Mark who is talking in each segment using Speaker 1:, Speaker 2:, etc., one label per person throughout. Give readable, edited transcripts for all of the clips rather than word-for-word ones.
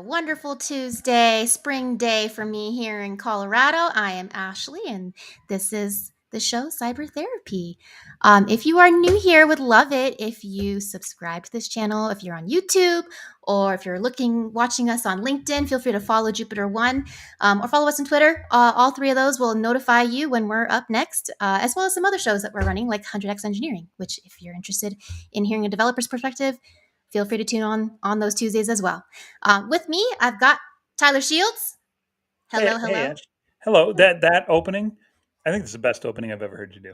Speaker 1: wonderful Tuesday, spring day for me here in Colorado. I am Ashleigh, and this is the show Cyber Therapy. If you are new here, would love it if you subscribe to this channel. If you're on YouTube or if you're watching us on LinkedIn, feel free to follow Jupiter One or follow us on Twitter. All three of those will notify you when we're up next, as well as some other shows that we're running, like 100x Engineering. Which, if you're interested in hearing a developer's perspective, feel free to tune on those Tuesdays as well. With me, I've got Tyler Shields. Hello,
Speaker 2: Hey,
Speaker 1: hello.
Speaker 2: Ash. Hello. That opening, I think it's the best opening I've ever heard you do.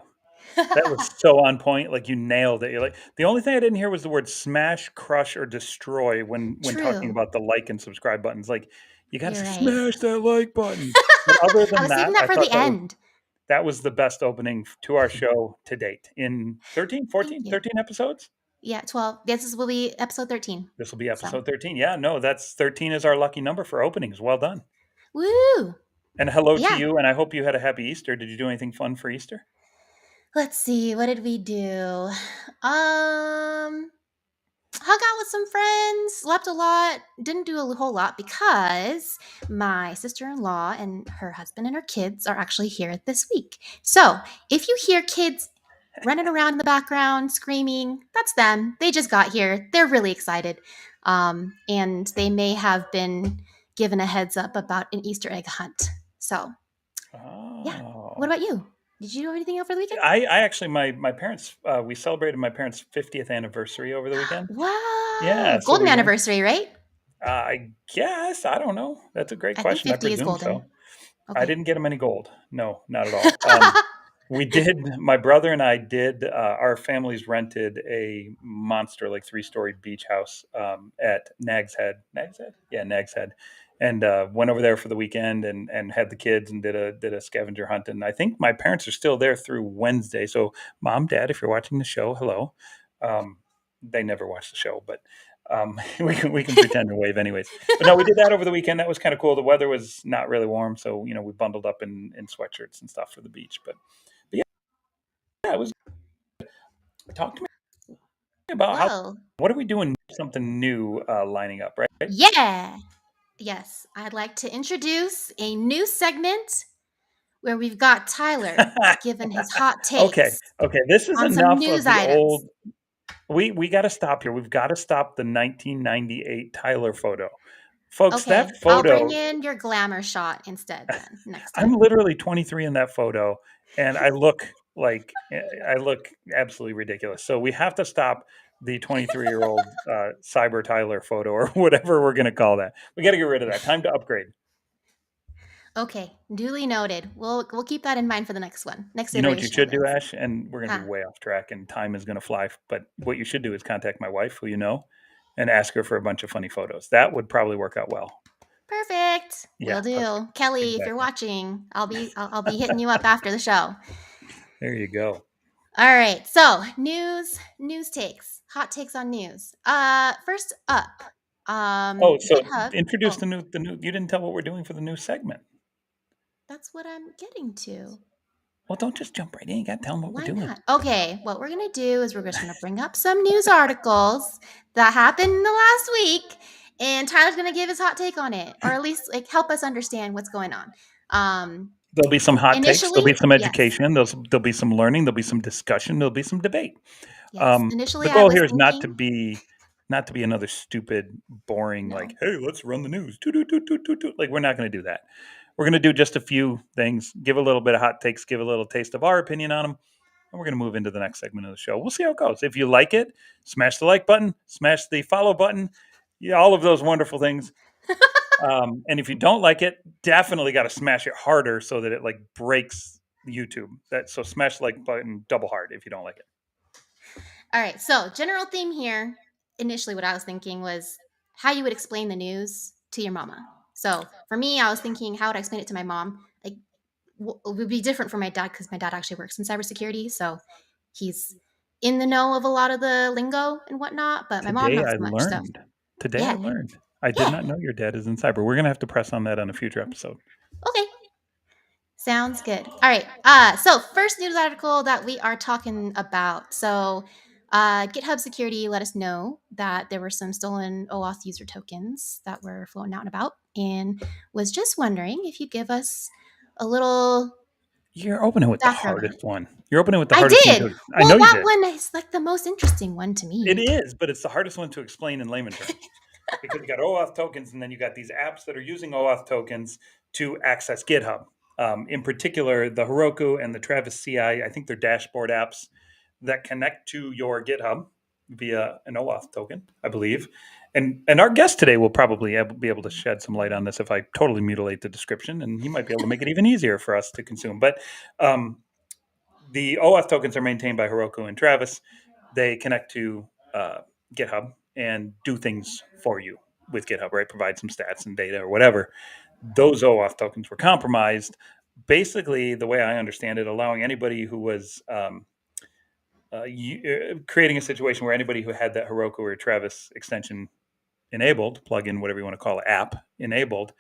Speaker 2: That was so on point. Like you nailed it. You're like the only thing I didn't hear was the word smash, crush, or destroy when talking
Speaker 1: True.
Speaker 2: about the like and subscribe buttons. Like you got to
Speaker 1: You're
Speaker 2: say
Speaker 1: right.
Speaker 2: smash that like button. But other
Speaker 1: I
Speaker 2: than
Speaker 1: was saving
Speaker 2: that,
Speaker 1: that
Speaker 2: I
Speaker 1: for
Speaker 2: thought
Speaker 1: the
Speaker 2: that was
Speaker 1: end.
Speaker 2: the best opening to our show to date in 13,
Speaker 1: Thank
Speaker 2: 14,
Speaker 1: you.
Speaker 2: 13 episodes.
Speaker 1: Yeah, 12. Will be episode 13.
Speaker 2: This will be
Speaker 1: So,
Speaker 2: episode 13. Yeah, no, that's 13 is our lucky number for openings. Well done.
Speaker 1: woo.
Speaker 2: And hello to
Speaker 1: Yeah.
Speaker 2: you. And I hope you had a happy Easter. Did you do anything fun for Easter?
Speaker 1: Let's see. What did we do? Hung out with some friends, slept a lot, didn't do a whole lot because my sister-in-law and her husband and her kids are actually here this week. So if you hear kids running around in the background screaming, that's them. They just got here. They're really excited. And they may have been given a heads up about an Easter egg hunt. So yeah. What
Speaker 2: Oh.
Speaker 1: about you? Did you do anything over the weekend?
Speaker 2: I actually my parents we celebrated my parents' 50th anniversary over the weekend.
Speaker 1: Wow.
Speaker 2: Yeah, so
Speaker 1: Golden
Speaker 2: we went.
Speaker 1: anniversary, right?
Speaker 2: I guess I don't know. That's a great
Speaker 1: I think
Speaker 2: question. I
Speaker 1: 50 is
Speaker 2: presume
Speaker 1: golden.
Speaker 2: so. I
Speaker 1: Okay.
Speaker 2: didn't get them any gold. No, not at all. We did. My brother and I did. Our families rented a monster, like 3-story beach house at Nag's Head. Nag's Head, yeah, Nag's Head, and went over there for the weekend and had the kids and did a scavenger hunt. And I think my parents are still there through Wednesday. So, Mom, Dad, if you're watching the show, hello. They never watch the show, but we can pretend to wave anyways. But no, we did that over the weekend. That was kind of cool. The weather was not really warm, so we bundled up in sweatshirts and stuff for the beach. But yeah, it was. Talk to me about
Speaker 1: Whoa.
Speaker 2: what are we doing? Something new lining up, right?
Speaker 1: Yeah. Yes. I'd like to introduce a new segment where we've got Tyler giving his hot
Speaker 2: Okay,
Speaker 1: takes
Speaker 2: okay. This is
Speaker 1: on some
Speaker 2: enough
Speaker 1: news
Speaker 2: of the
Speaker 1: items.
Speaker 2: old. We got to stop here. We've got to stop the 1998 Tyler photo, folks. That
Speaker 1: Okay. I'll bring
Speaker 2: photo.
Speaker 1: in your glamour shot instead then next
Speaker 2: I'm
Speaker 1: time.
Speaker 2: literally 23 in that photo, and I look absolutely ridiculous. So we have to stop the 23-year-old Cyber Tyler photo or whatever we're going to call that. We got to get rid of that. Time to upgrade.
Speaker 1: Okay. Duly noted. We'll keep that in mind for the next one. Next
Speaker 2: You know what you
Speaker 1: iteration of
Speaker 2: should do,
Speaker 1: this.
Speaker 2: Ash? And we're going to be
Speaker 1: Huh.
Speaker 2: way off track, and time is going to fly. But what you should do is contact my wife, who you know, and ask her for a bunch of funny photos. That would probably work out well.
Speaker 1: Perfect.
Speaker 2: Yeah,
Speaker 1: Will
Speaker 2: perfect.
Speaker 1: do. Kelly, if you're
Speaker 2: Exactly.
Speaker 1: watching, I'll be hitting you up after the show.
Speaker 2: There you go.
Speaker 1: All right. So, news takes. Hot takes on news. First up,
Speaker 2: Oh, so
Speaker 1: GitHub.
Speaker 2: introduce
Speaker 1: Oh,
Speaker 2: the new. You didn't tell what we're doing for the new segment.
Speaker 1: that's what I'm getting to.
Speaker 2: Well, don't just jump right in. You got to tell them what we're
Speaker 1: Why
Speaker 2: doing.
Speaker 1: not? Okay, what we're going to do is we're just going to bring up some news articles that happened in the last week, and Tyler's going to give his hot take on it, or at least like help us understand what's going on.
Speaker 2: There'll be some hot takes.
Speaker 1: Initially,
Speaker 2: There'll be some
Speaker 1: yes.
Speaker 2: education. There'll be some learning. There'll be some discussion. There'll be some debate.
Speaker 1: Yes.
Speaker 2: The
Speaker 1: Initially, I
Speaker 2: goal
Speaker 1: was
Speaker 2: here is
Speaker 1: thinking,
Speaker 2: not to be another stupid, boring like,
Speaker 1: no.
Speaker 2: hey, let's run the news. Toot, toot, toot, toot, toot, toot. Like we're not going to do that. We're going to do just a few things. Give a little bit of hot takes. Give a little taste of our opinion on them, and we're going to move into the next segment of the show. We'll see how it goes. If you like it, smash the like button. Smash the follow button. Yeah, all of those wonderful things. And if you don't like it, definitely got to smash it harder so that it like breaks YouTube. So smash the like button double hard if you don't like it.
Speaker 1: All right. So, general theme here. Initially, what I was thinking was how you would explain the news to your mama. So, for me, I was thinking, how would I explain it to my mom? Like, it would be different for my dad because my dad actually works in cybersecurity. So, he's in the know of a lot of the lingo and whatnot, but my mom
Speaker 2: Today
Speaker 1: not
Speaker 2: I
Speaker 1: so much. So,
Speaker 2: learned. Today I
Speaker 1: yeah.
Speaker 2: learned. I did
Speaker 1: Yeah.
Speaker 2: not know your dad is in cyber. We're gonna have to press on that on a future episode.
Speaker 1: Okay. Sounds good. All right. So first news article that we are talking about. So GitHub security let us know that there were some stolen OAuth user tokens that were floating out and about, and was just wondering if you'd give us a little
Speaker 2: You're opening with the
Speaker 1: background on it.
Speaker 2: hardest one. You're opening with the
Speaker 1: I
Speaker 2: hardest one
Speaker 1: did.
Speaker 2: to. I know
Speaker 1: Well,
Speaker 2: you
Speaker 1: that
Speaker 2: did.
Speaker 1: one is like the most interesting one to
Speaker 2: It
Speaker 1: me.
Speaker 2: is, but it's the hardest one to explain in layman terms because you got OAuth tokens, and then you got these apps that are using OAuth tokens to access GitHub. In particular, the Heroku and the Travis CI, I think they're dashboard apps that connect to your GitHub via an OAuth token, I believe. And our guest today will probably be able to shed some light on this if I totally mutilate the description, and he might be able to make it even easier for us to consume. But um, the OAuth tokens are maintained by Heroku and Travis. They connect to GitHub and do things for you with GitHub, right? Provide some stats and data or whatever. Those OAuth tokens were compromised. Basically, the way I understand it, allowing anybody who was creating a situation where anybody who had that Heroku or Travis extension enabled, plugin, whatever you want to call it, app enabled,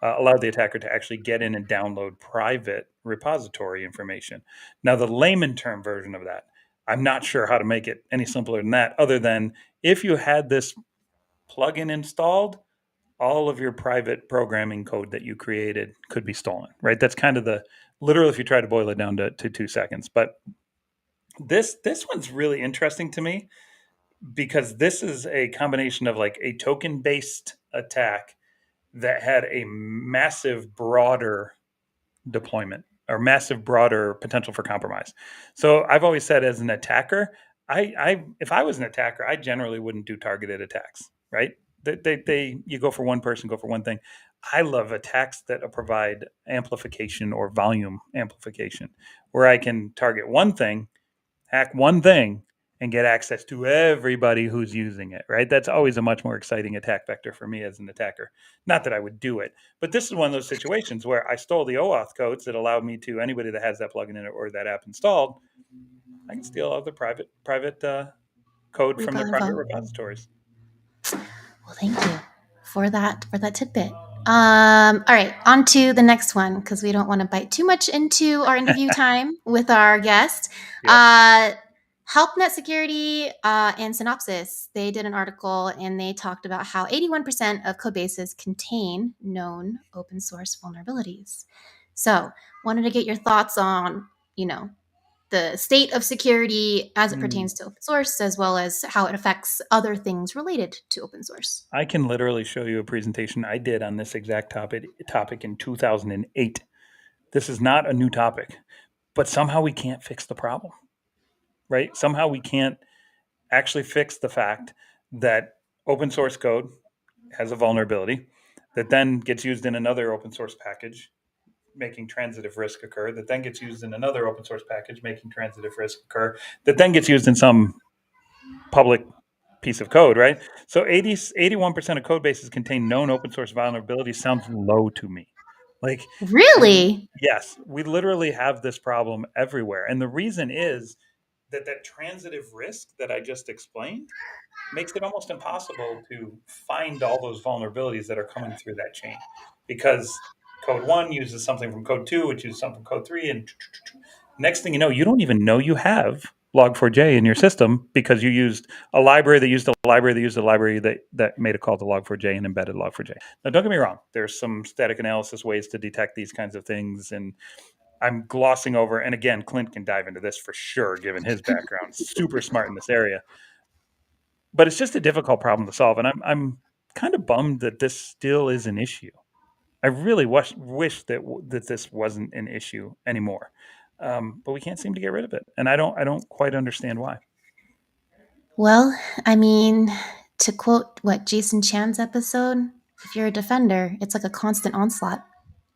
Speaker 2: allowed the attacker to actually get in and download private repository information. Now, the layman term version of that, I'm not sure how to make it any simpler than that, other than if you had this plugin installed, all of your private programming code that you created could be stolen, right? That's kind of the literal if you try to boil it down to 2 seconds. But this one's really interesting to me because this is a combination of like a token based attack that had a massive broader deployment or massive broader potential for compromise. So I've always said as an attacker, I if I was an attacker, I generally wouldn't do targeted attacks, right? They you go for one person, go for one thing. I love attacks that provide amplification or volume amplification, where I can target one thing, hack one thing, and get access to everybody who's using it, right? That's always a much more exciting attack vector for me as an attacker. Not that I would do it, but this is one of those situations where I stole the OAuth codes that allowed me to anybody that has that plugin in it or that app installed, I can steal all the private code from their private
Speaker 1: Repo.
Speaker 2: repositories.
Speaker 1: Well, thank you for that tidbit. All right, on to the next one because we don't want to bite too much into our interview time with our guest.
Speaker 2: Yep.
Speaker 1: HelpNet Security and Synopsys, they did an article and they talked about how 81% of code bases contain known open source vulnerabilities. So, wanted to get your thoughts on, you know, the state of security as it
Speaker 2: Mm.
Speaker 1: pertains to open source, as well as how it affects other things related to open source.
Speaker 2: I can literally show you a presentation I did on this exact topic in 2008. This is not a new topic, but somehow we can't fix the problem, right? Somehow we can't actually fix the fact that open source code has a vulnerability that then gets used in another open source package, making transitive risk occur, that then gets used in another open source package, making transitive risk occur, that then gets used in some public piece of code, right? So 81% of code bases contain known open source vulnerabilities sounds low to me. Like,
Speaker 1: Really?
Speaker 2: yes, we literally have this problem everywhere. And the reason is that transitive risk that I just explained makes it almost impossible to find all those vulnerabilities that are coming through that chain because code one uses something from code two, which uses something from code three. And next thing you know, you don't even know you have log4j in your system because you used a library that used a library that used a library that made a call to log4j and embedded log4j. Now, don't get me wrong. There's some static analysis ways to detect these kinds of things. And I'm glossing over, and again, Clint can dive into this for sure, given his background, super smart in this area. But it's just a difficult problem to solve, and I'm kind of bummed that this still is an issue. I really wish that this wasn't an issue anymore, but we can't seem to get rid of it, and I don't quite understand why.
Speaker 1: Well, I mean, to quote what Jason Chan's episode, if you're a defender, it's like a constant onslaught.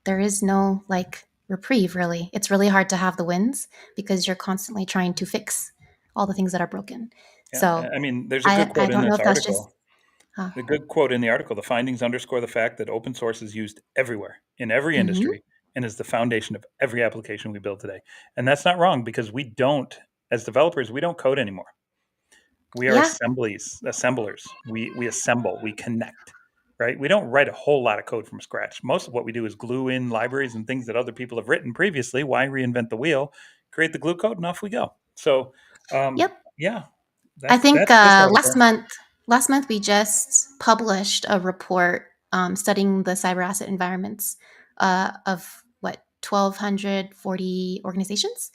Speaker 1: There is no like reprieve really. It's really hard to have the wins because you're constantly trying to fix all the things that are broken.
Speaker 2: Yeah,
Speaker 1: So
Speaker 2: I mean, there's a good
Speaker 1: I
Speaker 2: quote in
Speaker 1: don't know
Speaker 2: this
Speaker 1: if that's just
Speaker 2: article. The good quote in the article: the findings underscore the fact that open source is used everywhere in every
Speaker 1: mhm.
Speaker 2: industry and is the foundation of every application we build today. And that's not wrong because we don't, as developers, we don't code anymore. We are
Speaker 1: Yeah.
Speaker 2: assemblers. We assemble, we connect, right? We don't write a whole lot of code from scratch. Most of what we do is glue in libraries and things that other people have written previously. Why reinvent the wheel? Create the glue code and off we go. So,
Speaker 1: Yep.
Speaker 2: yeah,
Speaker 1: I think
Speaker 2: That's this article.
Speaker 1: last month we just published a report studying the cyber asset environments of what 1,240 organizations.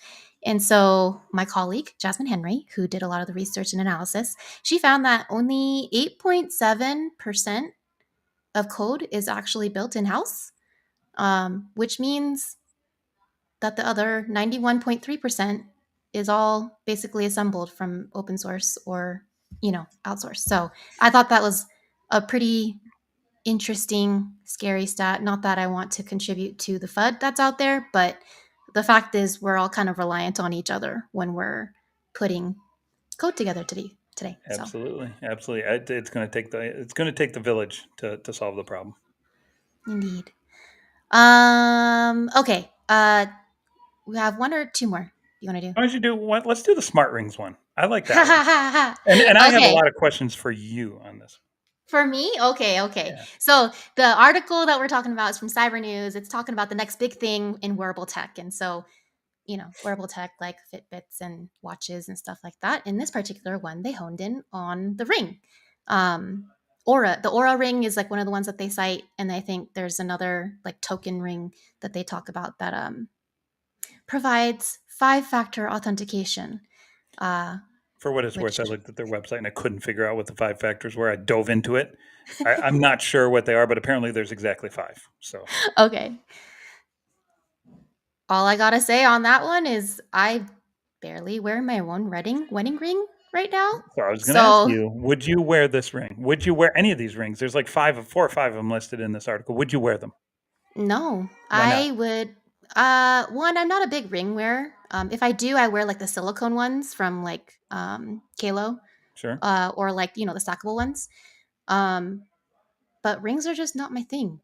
Speaker 1: And so my colleague Jasmine Henry, who did a lot of the research and analysis, she found that only 8.7% of code is actually built in house, which means that the other 91.3% is all basically assembled from open source or, outsourced. So I thought that was a pretty interesting, scary stat. Not that I want to contribute to the FUD that's out there, but the fact is we're all kind of reliant on each other when we're putting code together today. So
Speaker 2: Absolutely, absolutely. It's going to take the village to solve the problem.
Speaker 1: indeed. Okay. We have one or two more you want to do?
Speaker 2: Why don't you do what? Let's do the smart rings one. I like that one. And I have a
Speaker 1: Okay.
Speaker 2: lot of questions for you on this.
Speaker 1: For me? Okay, okay.
Speaker 2: Yeah.
Speaker 1: So the article that we're talking about is from Cyber News. It's talking about the next big thing in wearable tech. And so, wearable tech like Fitbits and watches and stuff like that. In this particular one, they honed in on the ring. Um, Aura. The Aura ring is like one of the ones that they cite. And I think there's another like token ring that they talk about that provides 5-factor authentication. Uh,
Speaker 2: For what it's worth,
Speaker 1: which
Speaker 2: I looked at their website and I couldn't figure out what the five factors were. I dove into it. I'm not sure what they are, but apparently there's exactly five. So,
Speaker 1: okay. All I gotta say on that one is I barely wear my own wedding ring right now.
Speaker 2: so I was going to ask
Speaker 1: So
Speaker 2: you, would you wear this ring? Would you wear any of these rings? There's like four or five of them listed in this article. Would you wear them?
Speaker 1: no,
Speaker 2: Why not?
Speaker 1: I would. One, I'm not a big ring wearer. If I do, I wear like the silicone ones from like Kalo,
Speaker 2: Sure.
Speaker 1: or like the stackable ones. Um, but rings are just not my thing.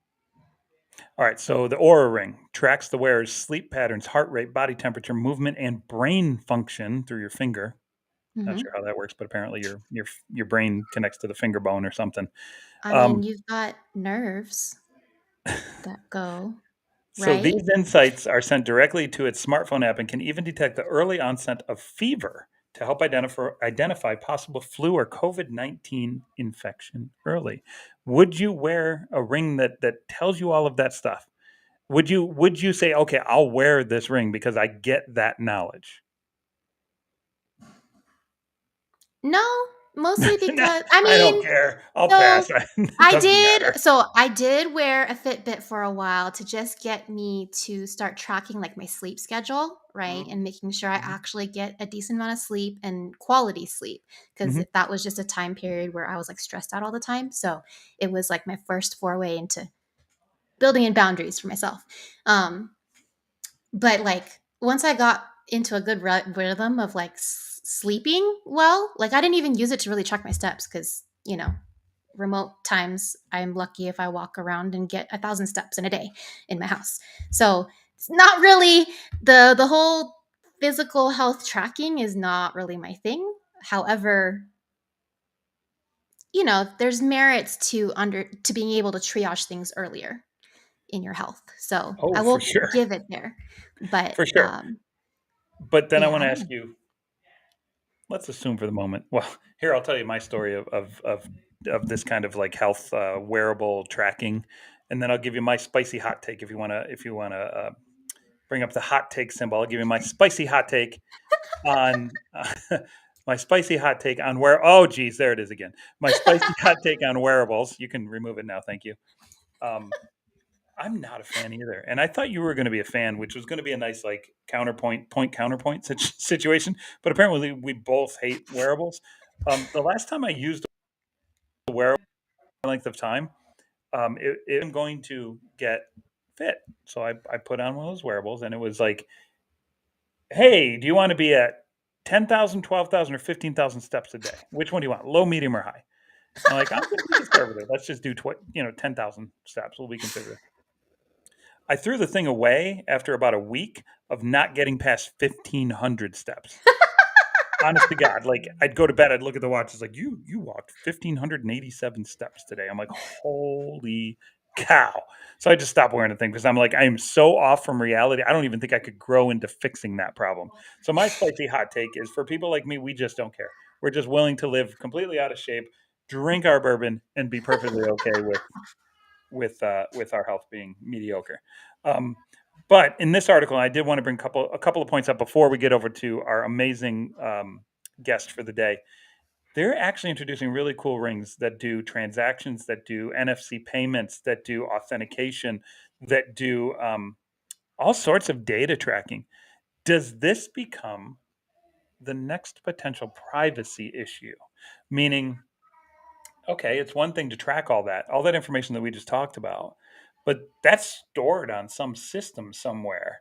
Speaker 2: All right. So the Aura Ring tracks the wearer's sleep patterns, heart rate, body temperature, movement, and brain function through your finger. Not
Speaker 1: Hmm.
Speaker 2: sure how that works, but apparently your brain connects to the finger bone or something.
Speaker 1: I mean,
Speaker 2: Um,
Speaker 1: you've got nerves that go
Speaker 2: so
Speaker 1: right.
Speaker 2: these insights are sent directly to its smartphone app and can even detect the early onset of fever to help identify possible flu or COVID-19 infection early. Would you wear a ring that tells you all of that stuff? Would you say, okay, I'll wear this ring because I get that knowledge?
Speaker 1: No, mostly
Speaker 2: No,
Speaker 1: because I
Speaker 2: I don't
Speaker 1: mean,
Speaker 2: care. I'll
Speaker 1: so
Speaker 2: pass. It doesn't matter.
Speaker 1: I did wear a Fitbit for a while to just get me to start tracking like my sleep schedule, right?
Speaker 2: Mhm,
Speaker 1: And making sure I
Speaker 2: mhm,
Speaker 1: actually get a decent amount of sleep and quality sleep. Because
Speaker 2: mhm.
Speaker 1: if that was just a time period where I was like stressed out all the time. So it was like my first foray into building in boundaries for myself. Um, but like once I got into a good rhythm of like sleeping well, like I didn't even use it to really track my steps because, remote times I'm lucky if I walk around and get 1,000 steps in a day in my house. So it's not really the whole physical health tracking is not really my thing. However, there's merits to being able to triage things earlier in your health. So
Speaker 2: Oh,
Speaker 1: I
Speaker 2: for
Speaker 1: will
Speaker 2: sure.
Speaker 1: give it there. But
Speaker 2: For sure. But then I
Speaker 1: yeah,
Speaker 2: want
Speaker 1: I
Speaker 2: to
Speaker 1: don't
Speaker 2: ask
Speaker 1: know.
Speaker 2: you, let's assume for the moment. Well, here I'll tell you my story of this kind of like health wearable tracking, and then I'll give you my spicy hot take if you wanna bring up the hot take symbol. I'll give you my spicy hot take on my spicy hot take on where. Oh, geez, there it is again. My spicy hot take on wearables. You can remove it now. Thank you. Um, I'm not a fan either, and I thought you were going to be a fan, which was going to be a nice like point counterpoint situation. But apparently, we both hate wearables. The last time I used a wearable length of time, I'm going to get fit, so I put on one of those wearables, and it was like, "Hey, do you want to be at 10,000, 12,000, or 15,000 steps a day? Which one do you want? Low, medium, or high?" I'm like, "I'm going to be conservative. Let's just do 10,000 steps. We'll be conservative." I threw the thing away after about a week of not getting past 1,500 steps. Honest to God, like I'd go to bed, I'd look at the watch. It's like you walked 1,587 steps today. I'm like, holy cow. So I just stopped wearing the thing because I'm like, I am so off from reality. I don't even think I could grow into fixing that problem. So my spicy hot take is for people like me, we just don't care. We're just willing to live completely out of shape, drink our bourbon, and be perfectly okay with our health being mediocre. Um, but in this article, I did want to bring a couple of points up before we get over to our amazing guest for the day. They're actually introducing really cool rings that do transactions, that do NFC payments, that do authentication, that do all sorts of data tracking. Does this become the next potential privacy issue? Meaning, okay, it's one thing to track all that information that we just talked about, but that's stored on some system somewhere.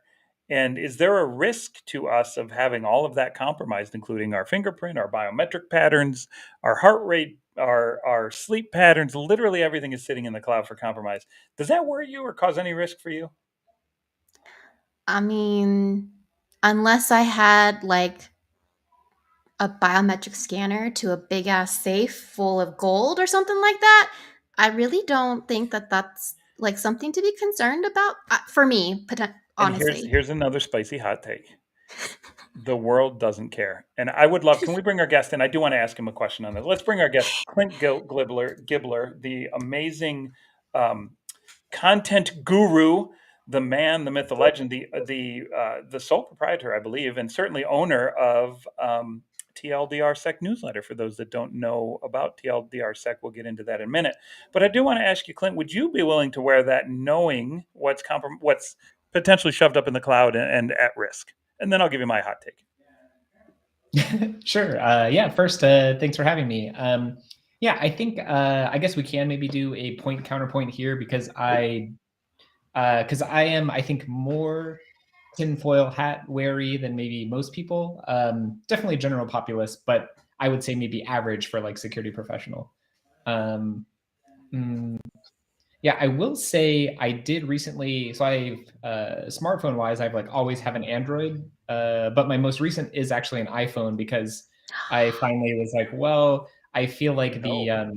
Speaker 2: And is there a risk to us of having all of that compromised, including our fingerprint, our biometric patterns, our heart rate, our sleep patterns? Literally everything is sitting in the cloud for compromise. Does that worry you or cause any risk for you?
Speaker 1: I mean, unless I had like a biometric scanner to a big ass safe full of gold or something like that, I really don't think that that's like something to be concerned about for me,
Speaker 2: And here's
Speaker 1: honestly.
Speaker 2: here's another spicy hot take. The world doesn't care. And I would love, can we bring our guest in? I do want to ask him a question on this. Let's bring our guest, Clint Gibler, the amazing um, content guru, the man, the myth, the legend, the sole proprietor, I believe, and certainly owner of TLDR Sec newsletter. For those that don't know about TLDR Sec, we'll get into that in a minute. But I do want to ask you, Clint, would you be willing to wear that, knowing what's potentially shoved up in the cloud and at risk? And then I'll give you my hot take.
Speaker 3: Sure. Yeah. First, thanks for having me. Yeah, I think I guess we can maybe do a point counterpoint here because I am, I think, more tinfoil hat wary than maybe most people. Definitely general populace, but I would say maybe average for like security professional. Um, mm, yeah, I will say I did recently. So I've smartphone wise, I've like always have an Android, but my most recent is actually an iPhone because I finally was like, well, I feel like the
Speaker 2: No.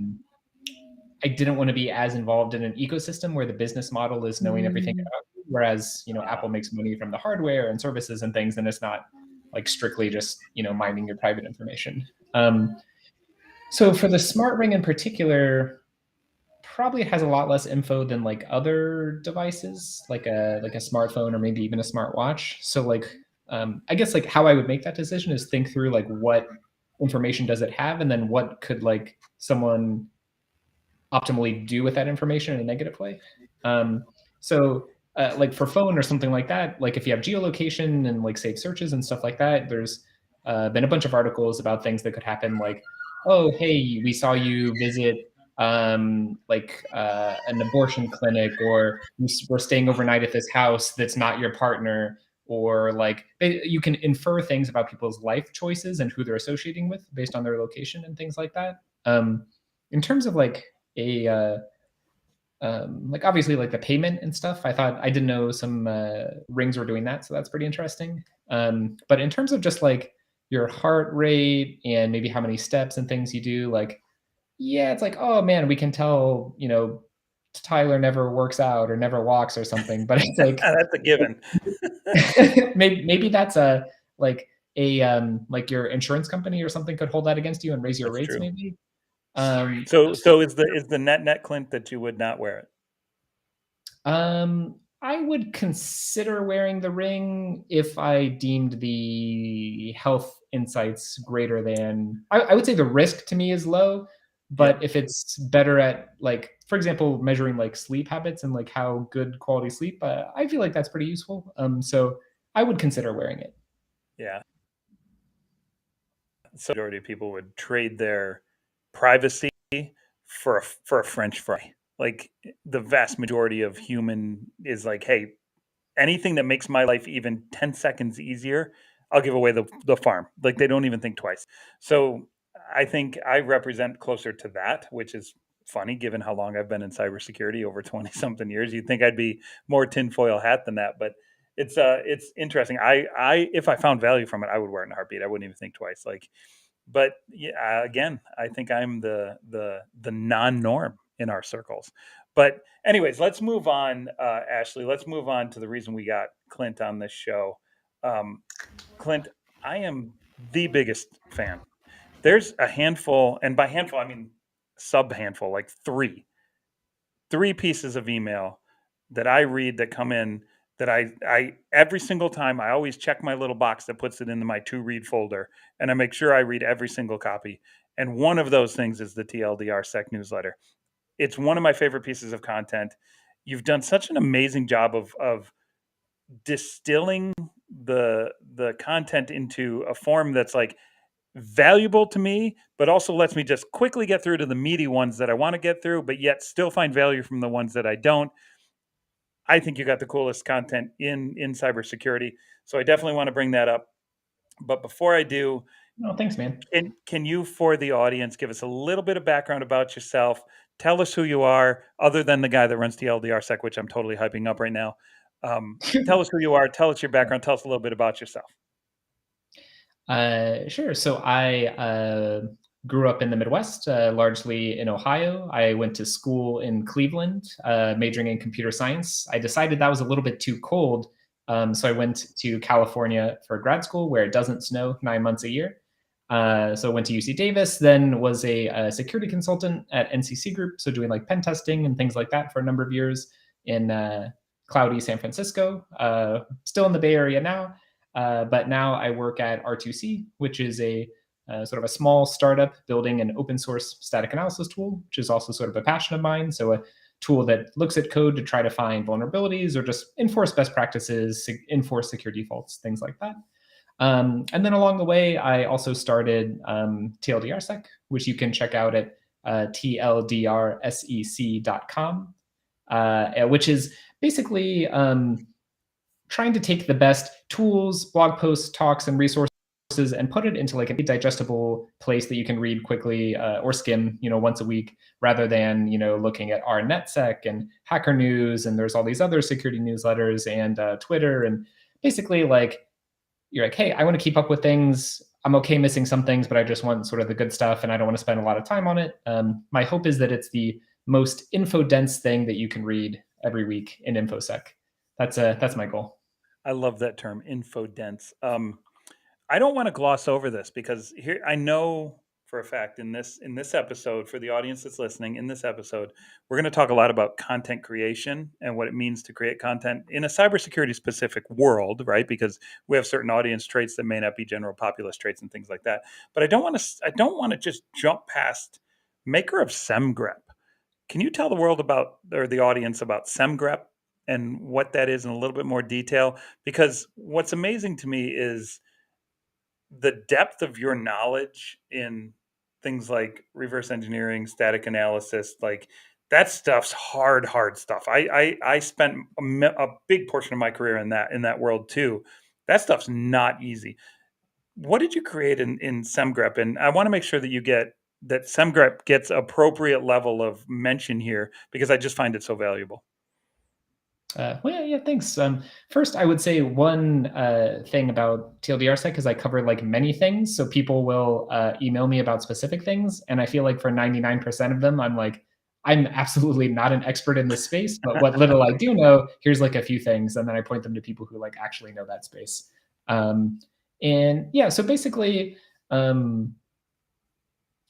Speaker 3: I didn't want to be as involved in an ecosystem where the business model is knowing everything
Speaker 1: Mm.
Speaker 3: about you, whereas Apple
Speaker 2: Uh,
Speaker 3: makes money from the hardware and services and things, and it's not like strictly just mining your private information. So for the smart ring in particular, probably has a lot less info than like other devices, like a smartphone or maybe even a smartwatch. So like I guess like how I would make that decision is think through like what information does it have, and then what could like someone optimally do with that information in a negative way. Um, so like for phone or something like that, like if you have geolocation and like safe searches and stuff like that, there's been a bunch of articles about things that could happen, like, oh, hey, we saw you visit an abortion clinic, or we're staying overnight at this house that's not your partner, or like you can infer things about people's life choices and who they're associating with based on their location and things like that. In terms of a like obviously like the payment and stuff, I thought I didn't know some rings were doing that, so that's pretty interesting. But in terms of just like your heart rate and maybe how many steps and things you do, like, yeah, it's like, oh man, we can tell, Tyler never works out or never walks or something. But it's like
Speaker 2: that's a given.
Speaker 3: maybe that's a like like your insurance company or something could hold that against you and raise your
Speaker 2: That's
Speaker 3: rates
Speaker 2: true.
Speaker 3: maybe. Um,
Speaker 2: So is the net Clint that you would not wear it?
Speaker 3: I would consider wearing the ring if I deemed the health insights greater than. I would say the risk to me is low,
Speaker 2: Yep.
Speaker 3: but if it's better at, like, for example, measuring like sleep habits and like how good quality sleep, I feel like that's pretty useful. So I would consider wearing it.
Speaker 2: Yeah. So majority of people would trade their privacy for a French fry. Like the vast majority of human is like, hey, anything that makes my life even 10 seconds easier, I'll give away the farm. Like they don't even think twice. So I think I represent closer to that, which is funny given how long I've been in cybersecurity, over 20 something years. You'd think I'd be more tinfoil hat than that, but it's interesting. If I found value from it, I would wear it in a heartbeat. I wouldn't even think twice. Like, but yeah, again, I think I'm the non norm in our circles. But anyways, let's move on, Ashleigh. Let's move on to the reason we got Clint on this show. Um, Clint, I am the biggest fan. There's a handful, and by handful I mean sub handful, like three pieces of email that I read that come in that I every single time I always check my little box that puts it into my to read folder, and I make sure I read every single copy. And one of those things is the TLDR Sec newsletter. It's one of my favorite pieces of content. You've done such an amazing job of distilling the content into a form that's like valuable to me, but also lets me just quickly get through to the meaty ones that I want to get through, but yet still find value from the ones that I don't. I think you got the coolest content in cybersecurity, so I definitely want to bring that up. But before I do,
Speaker 3: Oh, thanks, man.
Speaker 2: can you, for the audience, give us a little bit of background about yourself? Tell us who you are, other than the guy that runs TLDRSec, which I'm totally hyping up right now. Tell us who you are. Tell us your background. Tell us a little bit about yourself.
Speaker 3: Sure. So I grew up in the Midwest, largely in Ohio. I went to school in Cleveland, majoring in computer science. I decided that was a little bit too cold. So I went to California for grad school where it doesn't snow 9 months a year. So I went to UC Davis, then was a security consultant at NCC Group. So doing like pen testing and things like that for a number of years in cloudy San Francisco, still in the Bay Area now. But now I work at R2C, which is a sort of a small startup building an open source static analysis tool, which is also sort of a passion of mine. So a tool that looks at code to try to find vulnerabilities or just enforce best practices, enforce security faults, things like that. And then along the way, I also started TLDRSec, which you can check out at tldrsec.com, which is basically trying to take the best tools, blog posts, talks, and resources and put it into like a digestible place that you can read quickly or skim, once a week, rather than, looking at our NetSec and Hacker News, and there's all these other security newsletters and Twitter. And basically like, you're like, hey, I want to keep up with things. I'm okay missing some things, but I just want sort of the good stuff and I don't want to spend a lot of time on it. My hope is that it's the most info-dense thing that you can read every week in InfoSec. That's my goal.
Speaker 2: I love that term, info dense. I don't want to gloss over this because here I know for a fact in this episode, for the audience that's listening, in this episode, we're going to talk a lot about content creation and what it means to create content in a cybersecurity specific world, right? Because we have certain audience traits that may not be general populace traits and things like that. But I don't want to just jump past maker of Semgrep. Can you tell the world about, or the audience about, Semgrep and what that is in a little bit more detail? Because what's amazing to me is the depth of your knowledge in things like reverse engineering, static analysis. Like that stuff's hard stuff. I spent a big portion of my career in that world too. That stuff's not easy. What did you create in Semgrep? And I want to make sure that Semgrep gets appropriate level of mention here because I just find it so valuable.
Speaker 3: Yeah, thanks. First, I would say one thing about TLDRSec is I cover like many things. So people will email me about specific things. And I feel like for 99% of them, I'm absolutely not an expert in this space, but what little I do know, here's like a few things. And then I point them to people who like actually know that space. And yeah, so basically,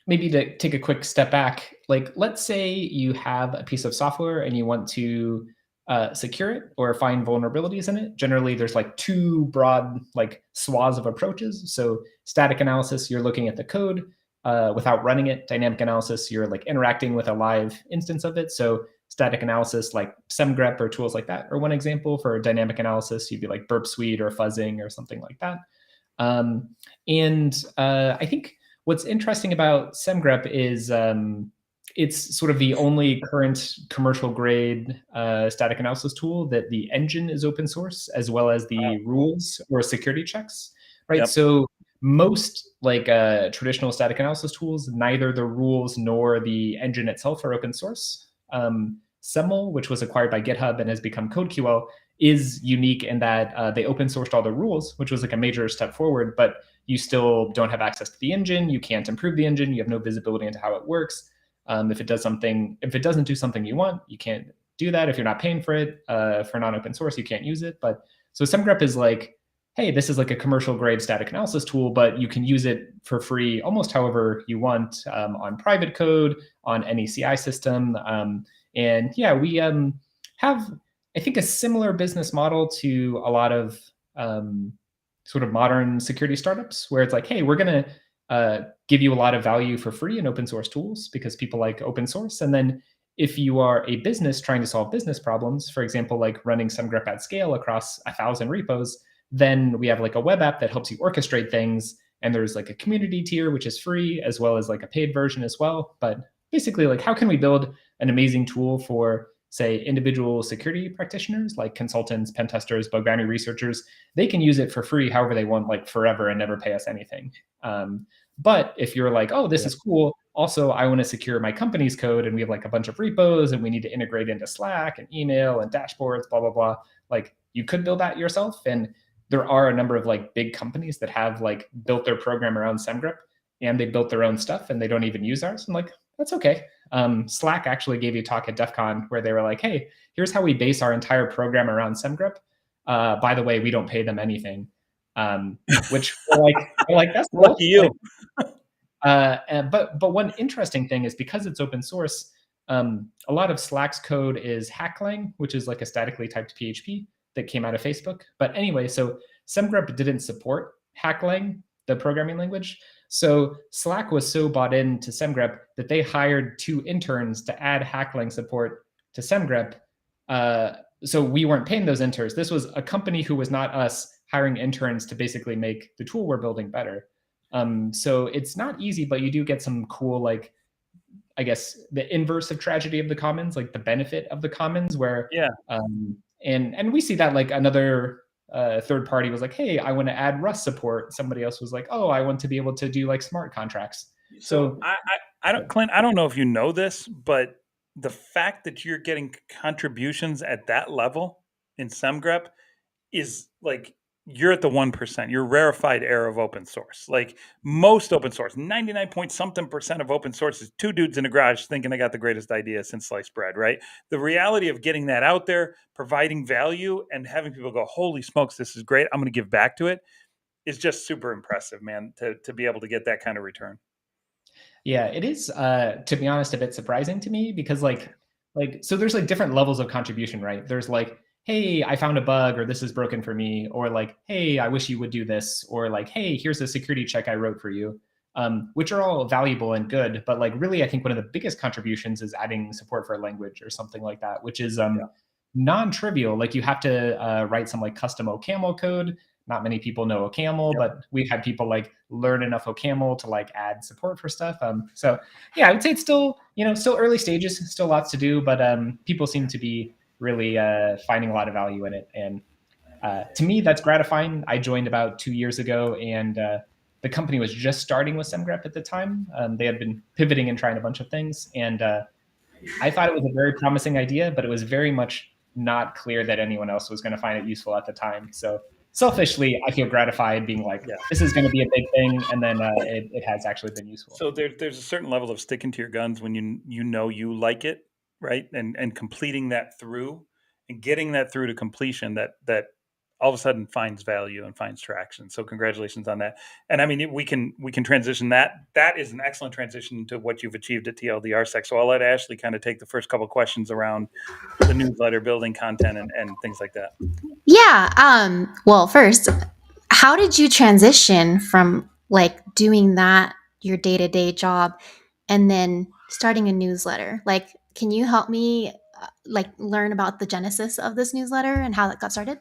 Speaker 3: maybe to take a quick step back, like let's say you have a piece of software and you want to secure it or find vulnerabilities in it. Generally, there's like two broad like swaths of approaches. So static analysis, you're looking at the code without running it. Dynamic analysis, you're like interacting with a live instance of it. So static analysis like Semgrep or tools like that are one example. For dynamic analysis, you'd be like Burp Suite or fuzzing or something like that. I think what's interesting about Semgrep is it's sort of the only current commercial grade static analysis tool that the engine is open source, as well as the rules or security checks, right?
Speaker 2: Yep.
Speaker 3: So most like traditional static analysis tools, neither the rules nor the engine itself are open source. Seml, which was acquired by GitHub and has become CodeQL, is unique in that they open sourced all the rules, which was like a major step forward, but you still don't have access to the engine. You can't improve the engine. You have no visibility into how it works. If it doesn't do something you want, you can't do that. If you're not paying for it, for non-open source, you can't use it. But so Semgrep is like, hey, this is like a commercial grade static analysis tool, but you can use it for free almost however you want, on private code, on any CI system. And yeah, we have, I think, a similar business model to a lot of sort of modern security startups, where it's like, hey, we're going to give you a lot of value for free in open source tools because people like open source. And then if you are a business trying to solve business problems, for example, like running Semgrep at scale across 1,000 repos, then we have like a web app that helps you orchestrate things. And there's like a community tier, which is free, as well as like a paid version as well. But basically, like, how can we build an amazing tool for, say, individual security practitioners, like consultants, pen testers, bug bounty researchers? They can use it for free however they want, like forever, and never pay us anything. But if you're like, oh, this is cool, also I want to secure my company's code, and we have like a bunch of repos, and we need to integrate into Slack and email and dashboards, blah, blah, blah. Like, you could build that yourself. And there are a number of like big companies that have like built their program around Semgrep, and they built their own stuff, and they don't even use ours. And like, that's okay. Slack actually gave a talk at DEF CON where they were like, hey, here's how we base our entire program around Semgrep. By the way, we don't pay them anything. Which we're like, that's cool.
Speaker 2: Lucky you.
Speaker 3: But one interesting thing is, because it's open source, a lot of Slack's code is hacklang, which is like a statically typed PHP that came out of Facebook. But anyway, so Semgrep didn't support hacklang, the programming language. So Slack was so bought into Semgrep that they hired 2 interns to add hacklang support to Semgrep. So we weren't paying those interns. This was a company who was not us hiring interns to basically make the tool we're building better. So it's not easy, but you do get some cool, like, I guess, the inverse of tragedy of the commons, like the benefit of the commons, where and we see that like another third party was like, hey, I want to add Rust support. Somebody else was like, oh, I want to be able to do like smart contracts. So
Speaker 2: I don't, Clint, I don't know if you know this, but the fact that you're getting contributions at that level in Semgrep is like, you're at the 1%. You're rarefied air of open source. Like most open source, 99 point something percent of open source is 2 dudes in a garage thinking I got the greatest idea since sliced bread, right? The reality of getting that out there, providing value, and having people go, holy smokes, this is great, I'm going to give back to it, is just super impressive, man, to be able to get that kind of return.
Speaker 3: Yeah, it is, to be honest, a bit surprising to me, because so there's like different levels of contribution, right? There's like, hey, I found a bug, or this is broken for me, or like, hey, I wish you would do this, or like, hey, here's a security check I wrote for you, which are all valuable and good. But like, really, I think one of the biggest contributions is adding support for a language or something like that, which is non-trivial. Like, you have to write some like custom OCaml code. Not many people know OCaml, but we've had people like learn enough OCaml to like add support for stuff. So yeah, I would say it's still, still early stages, still lots to do, but people seem to be really finding a lot of value in it. And to me, that's gratifying. I joined about 2 years ago, and the company was just starting with Semgrep at the time. They had been pivoting and trying a bunch of things. And I thought it was a very promising idea, but it was very much not clear that anyone else was going to find it useful at the time. So selfishly, I feel gratified being like, this is going to be a big thing. And then it has actually been useful.
Speaker 2: So there's a certain level of sticking to your guns when you like it, right? And completing that through and getting that through to completion that all of a sudden finds value and finds traction. So congratulations on that. And I mean, we can transition that. That is an excellent transition to what you've achieved at TLDRSec. So I'll let Ashleigh kind of take the first couple of questions around the newsletter, building content, and things like that.
Speaker 1: Yeah. Well, first, how did you transition from like doing that, your day-to-day job, and then starting a newsletter? Like, can you help me like learn about the genesis of this newsletter and how that got started?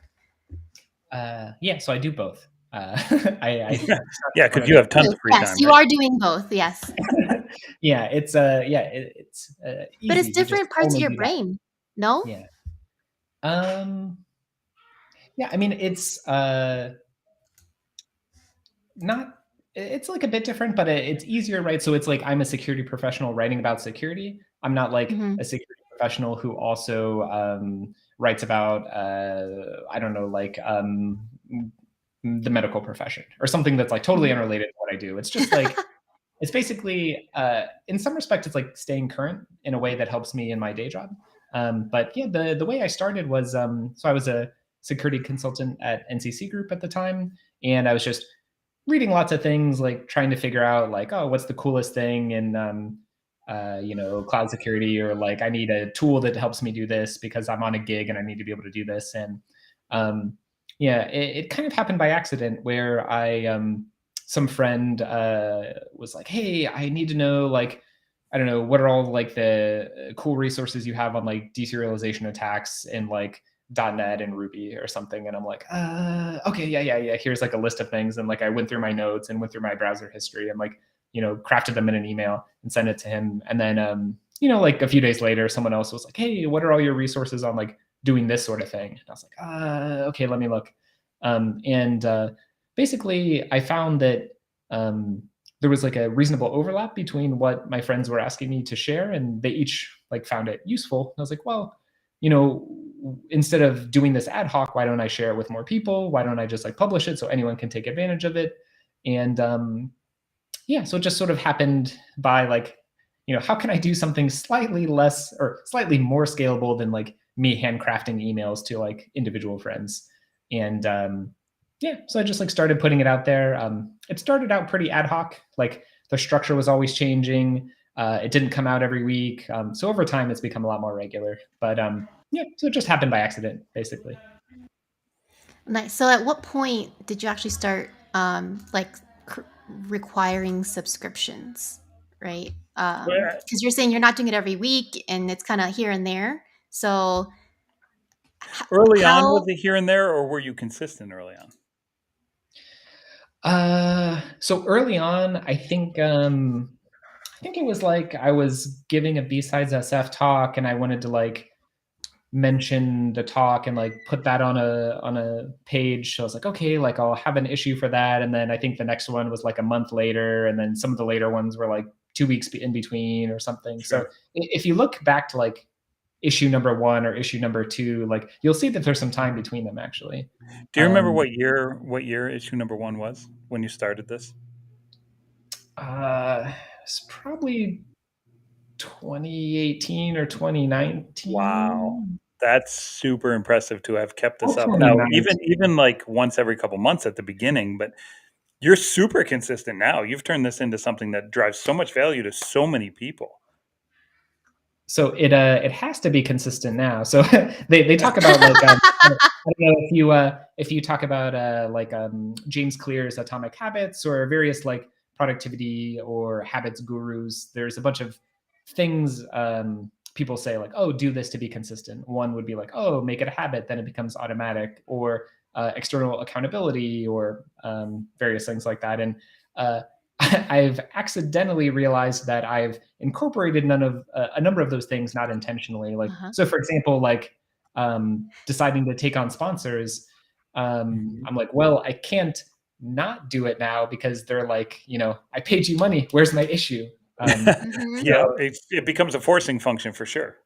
Speaker 3: Yeah, so I do both.
Speaker 2: Because you have tons of free time.
Speaker 1: Yes, you are doing both. Yes.
Speaker 3: Yeah, it's it's easy.
Speaker 1: But it's different parts of your brain. No?
Speaker 3: Yeah. Yeah, I mean, it's not, it's like a bit different, but it's easier, right? So it's like, I'm a security professional writing about security. I'm not like a security professional who also writes about, I don't know, like the medical profession or something that's like totally unrelated to what I do. It's just like, It's basically, in some respect, it's like staying current in a way that helps me in my day job. But yeah, the way I started was, so I was a security consultant at NCC Group at the time, and I was just reading lots of things, like trying to figure out like, oh, what's the coolest thing in cloud security, or like I need a tool that helps me do this because I'm on a gig and I need to be able to do this. And yeah, it kind of happened by accident where some friend was like, hey, I need to know, like, I don't know, what are all like the cool resources you have on like deserialization attacks in like .NET and Ruby or something. And I'm like, okay, yeah. Here's like a list of things. And like, I went through my notes and went through my browser history and like, crafted them in an email and sent it to him. And then, like a few days later, someone else was like, hey, what are all your resources on like doing this sort of thing? And I was like, okay, let me look. Basically I found that there was like a reasonable overlap between what my friends were asking me to share, and they each like found it useful. And I was like, well, instead of doing this ad hoc, why don't I share it with more people? Why don't I just like publish it so anyone can take advantage of it? And yeah, so it just sort of happened by like, how can I do something slightly less or slightly more scalable than like me handcrafting emails to like individual friends? And yeah, so I just like started putting it out there. It started out pretty ad hoc, like the structure was always changing. It didn't come out every week. So over time, it's become a lot more regular. But yeah, so it just happened by accident, basically.
Speaker 1: Nice. So at what point did you actually start requiring subscriptions, right? Because you're saying you're not doing it every week and it's kind of here and there. So
Speaker 2: Early on, was it here and there, or were you consistent early on?
Speaker 3: So early on, I think it was like I was giving a B-Sides SF talk, and I wanted to like mention the talk and like put that on a page. So I was like, okay, like I'll have an issue for that. And then I think the next one was like a month later, and then some of the later ones were like 2 weeks in between or something. Sure. So if you look back to like issue number 1 or issue number 2, like you'll see that there's some time between them actually.
Speaker 2: Do you remember what year issue number 1 was when you started this?
Speaker 3: It's probably 2018 or 2019.
Speaker 2: Wow. That's super impressive to have kept this up. Now, even like once every couple months at the beginning, but you're super consistent now. You've turned this into something that drives so much value to so many people.
Speaker 3: So it has to be consistent now. So they talk about like I don't know if you talk about like James Clear's Atomic Habits or various like productivity or habits gurus. There's a bunch of things people say like, oh, do this to be consistent. One would be like, oh, make it a habit, then it becomes automatic, or external accountability, or various things like that. And I've accidentally realized that I've incorporated a number of those things not intentionally. Like, so for example, like deciding to take on sponsors, I'm like, well, I can't not do it now because they're like, I paid you money. Where's my issue?
Speaker 2: Yeah, it becomes a forcing function for sure.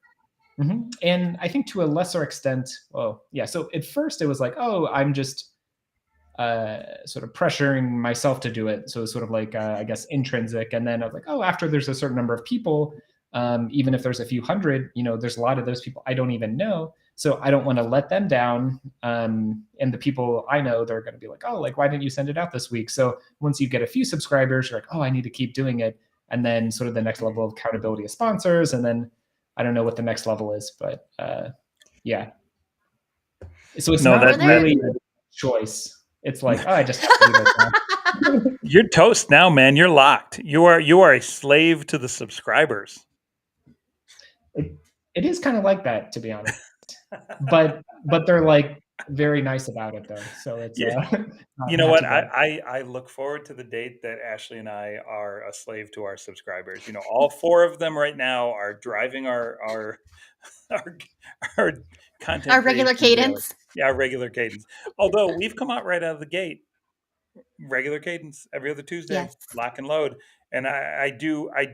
Speaker 3: Mm-hmm. And I think to a lesser extent, well, yeah. So at first it was like, oh, I'm just sort of pressuring myself to do it. So it's sort of like, I guess, intrinsic. And then I was like, oh, after there's a certain number of people, even if there's a few hundred, there's a lot of those people I don't even know. So I don't want to let them down. And the people I know, they're going to be like, oh, like, why didn't you send it out this week? So once you get a few subscribers, you're like, oh, I need to keep doing it. And then sort of the next level of accountability of sponsors. And then I don't know what the next level is, but yeah. So it's not really a choice. It's like, oh, I just have to do this now.
Speaker 2: You're toast now, man. You're locked. You are a slave to the subscribers.
Speaker 3: It is kind of like that, to be honest. But they're like very nice about it, though. So it's
Speaker 2: you know what? I look forward to the date that Ashleigh and I are a slave to our subscribers. All 4 of them right now are driving our content,
Speaker 1: our regular cadence.
Speaker 2: Yeah, our regular cadence. Although we've come out right out of the gate, regular cadence every other Tuesday, yes. Lock and load. And I do think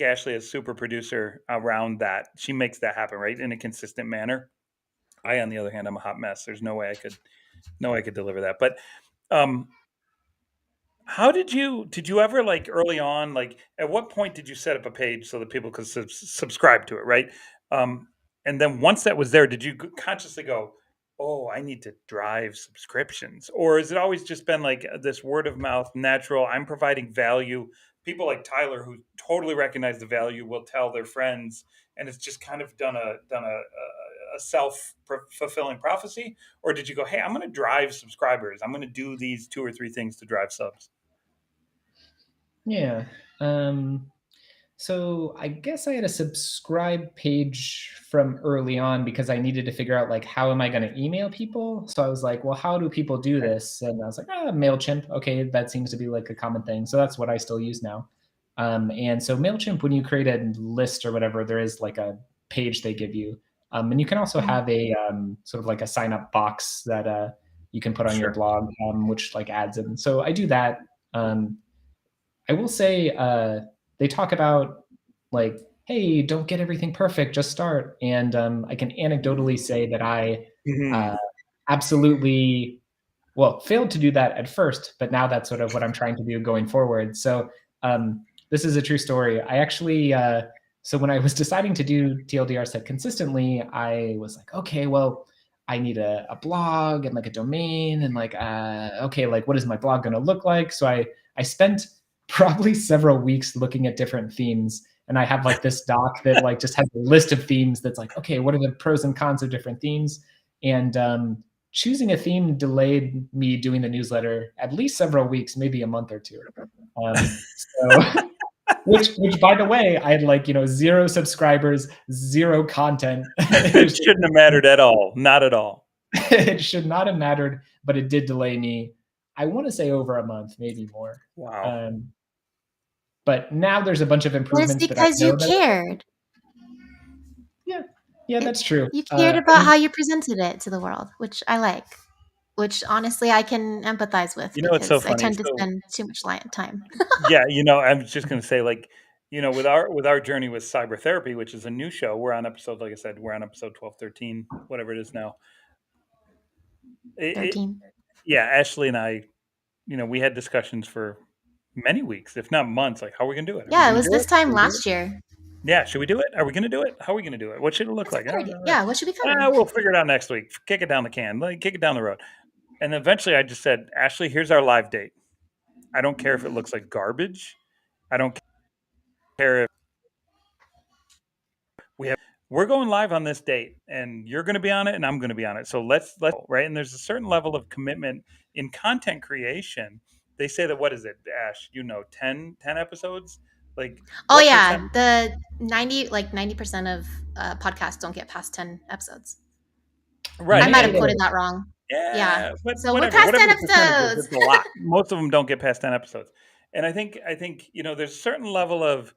Speaker 2: Ashleigh is a super producer around that. She makes that happen, right, in a consistent manner. I, on the other hand, I'm a hot mess. There's no way I could deliver that. But How did you ever, like, early on, like, at what point did you set up a page so that people could subscribe to it, right? Um, and then once that was there, did you consciously go, "Oh, I need to drive subscriptions," or has it always just been like this word of mouth, natural? I'm providing value. People like Tyler, who totally recognize the value, will tell their friends, and it's just kind of done a self fulfilling prophecy. Or did you go, "Hey, I'm going to drive subscribers. I'm going to do these two or three things to drive subs"?
Speaker 3: Yeah. So I guess I had a subscribe page from early on because I needed to figure out like how am I going to email people. So I was like, well, how do people do this? And I was like, Mailchimp. Okay, that seems to be like a common thing. So that's what I still use now. And so Mailchimp, when you create a list or whatever, there is like a page they give you, and you can also
Speaker 1: Mhm.
Speaker 3: have a sort of like a sign up box that you can put on your
Speaker 2: Sure.
Speaker 3: blog, which like adds in. So I do that. I will say they talk about like, hey, don't get everything perfect, just start. And I can anecdotally say that I uh,
Speaker 2: Mhm.
Speaker 3: absolutely failed to do that at first, but now that's sort of what I'm trying to do going forward. So this is a true story. I actually, so when I was deciding to do TLDR set consistently, I was like, okay, well, I need a blog and like a domain and like, okay, like what is my blog going to look like? So I spent probably several weeks looking at different themes. And I have like this doc that like just has a list of themes that's like, okay, what are the pros and cons of different themes? And choosing a theme delayed me doing the newsletter at least several weeks, maybe a month or two. So, which by the way, I had like 0 subscribers, 0 content. It
Speaker 2: It
Speaker 3: was just,
Speaker 2: shouldn't have mattered at all. Not at all.
Speaker 3: it should not have mattered, but it did delay me. I want to say over a month, maybe more.
Speaker 2: Wow.
Speaker 3: Um, but now there's a bunch of
Speaker 1: Well, it's
Speaker 3: improvements that I
Speaker 1: because you
Speaker 3: know that.
Speaker 1: cared.
Speaker 3: Yeah, yeah,
Speaker 1: It,
Speaker 3: that's true.
Speaker 1: you cared about
Speaker 3: And
Speaker 1: how you presented it to the world, which I like. Which honestly I can empathize with
Speaker 2: It's so
Speaker 1: because I
Speaker 2: funny.
Speaker 1: tend to
Speaker 2: So
Speaker 1: spend too much time.
Speaker 2: yeah, I was just going to say, like, with our journey with cyber therapy, which is a new show, we're on episode, like I said, we're on episode 12, 13, whatever it is now. It,
Speaker 1: 13.
Speaker 2: yeah, Ashley and I, we had discussions for many weeks, if not months. Like, how are we going to do it? Are we
Speaker 1: Yeah, it
Speaker 2: going to
Speaker 1: was
Speaker 2: do
Speaker 1: this
Speaker 2: it?
Speaker 1: time
Speaker 2: Should we do it?
Speaker 1: last year.
Speaker 2: Yeah, should we do it? Are we going to do it? How are we going to do it? What should it look
Speaker 1: That's a
Speaker 2: like?
Speaker 1: good idea. Yeah, what should we cover?
Speaker 2: We'll figure it out next week. Kick it down the can, like, kick it down the road. And eventually I just said, Ashley, here's our live date. I don't care if it looks like garbage. I don't care if we're going live on this date and you're going to be on it and I'm going to be on it. So let's right. And there's a certain level of commitment in content creation. They say that, what is it, Ash? 10 episodes? Like,
Speaker 1: Oh
Speaker 2: what
Speaker 1: yeah,
Speaker 2: percent?
Speaker 1: the 90% of podcasts don't get past 10 episodes. I
Speaker 2: Right.
Speaker 1: might
Speaker 3: yeah,
Speaker 1: have
Speaker 2: And
Speaker 1: quoted that wrong. Yeah.
Speaker 2: yeah, but
Speaker 1: So we're
Speaker 2: whatever,
Speaker 1: past
Speaker 2: whatever
Speaker 1: 10
Speaker 2: the percentage is,
Speaker 1: episodes.
Speaker 2: it's a lot. Most of them don't get past 10 episodes. And I think, there's a certain level of,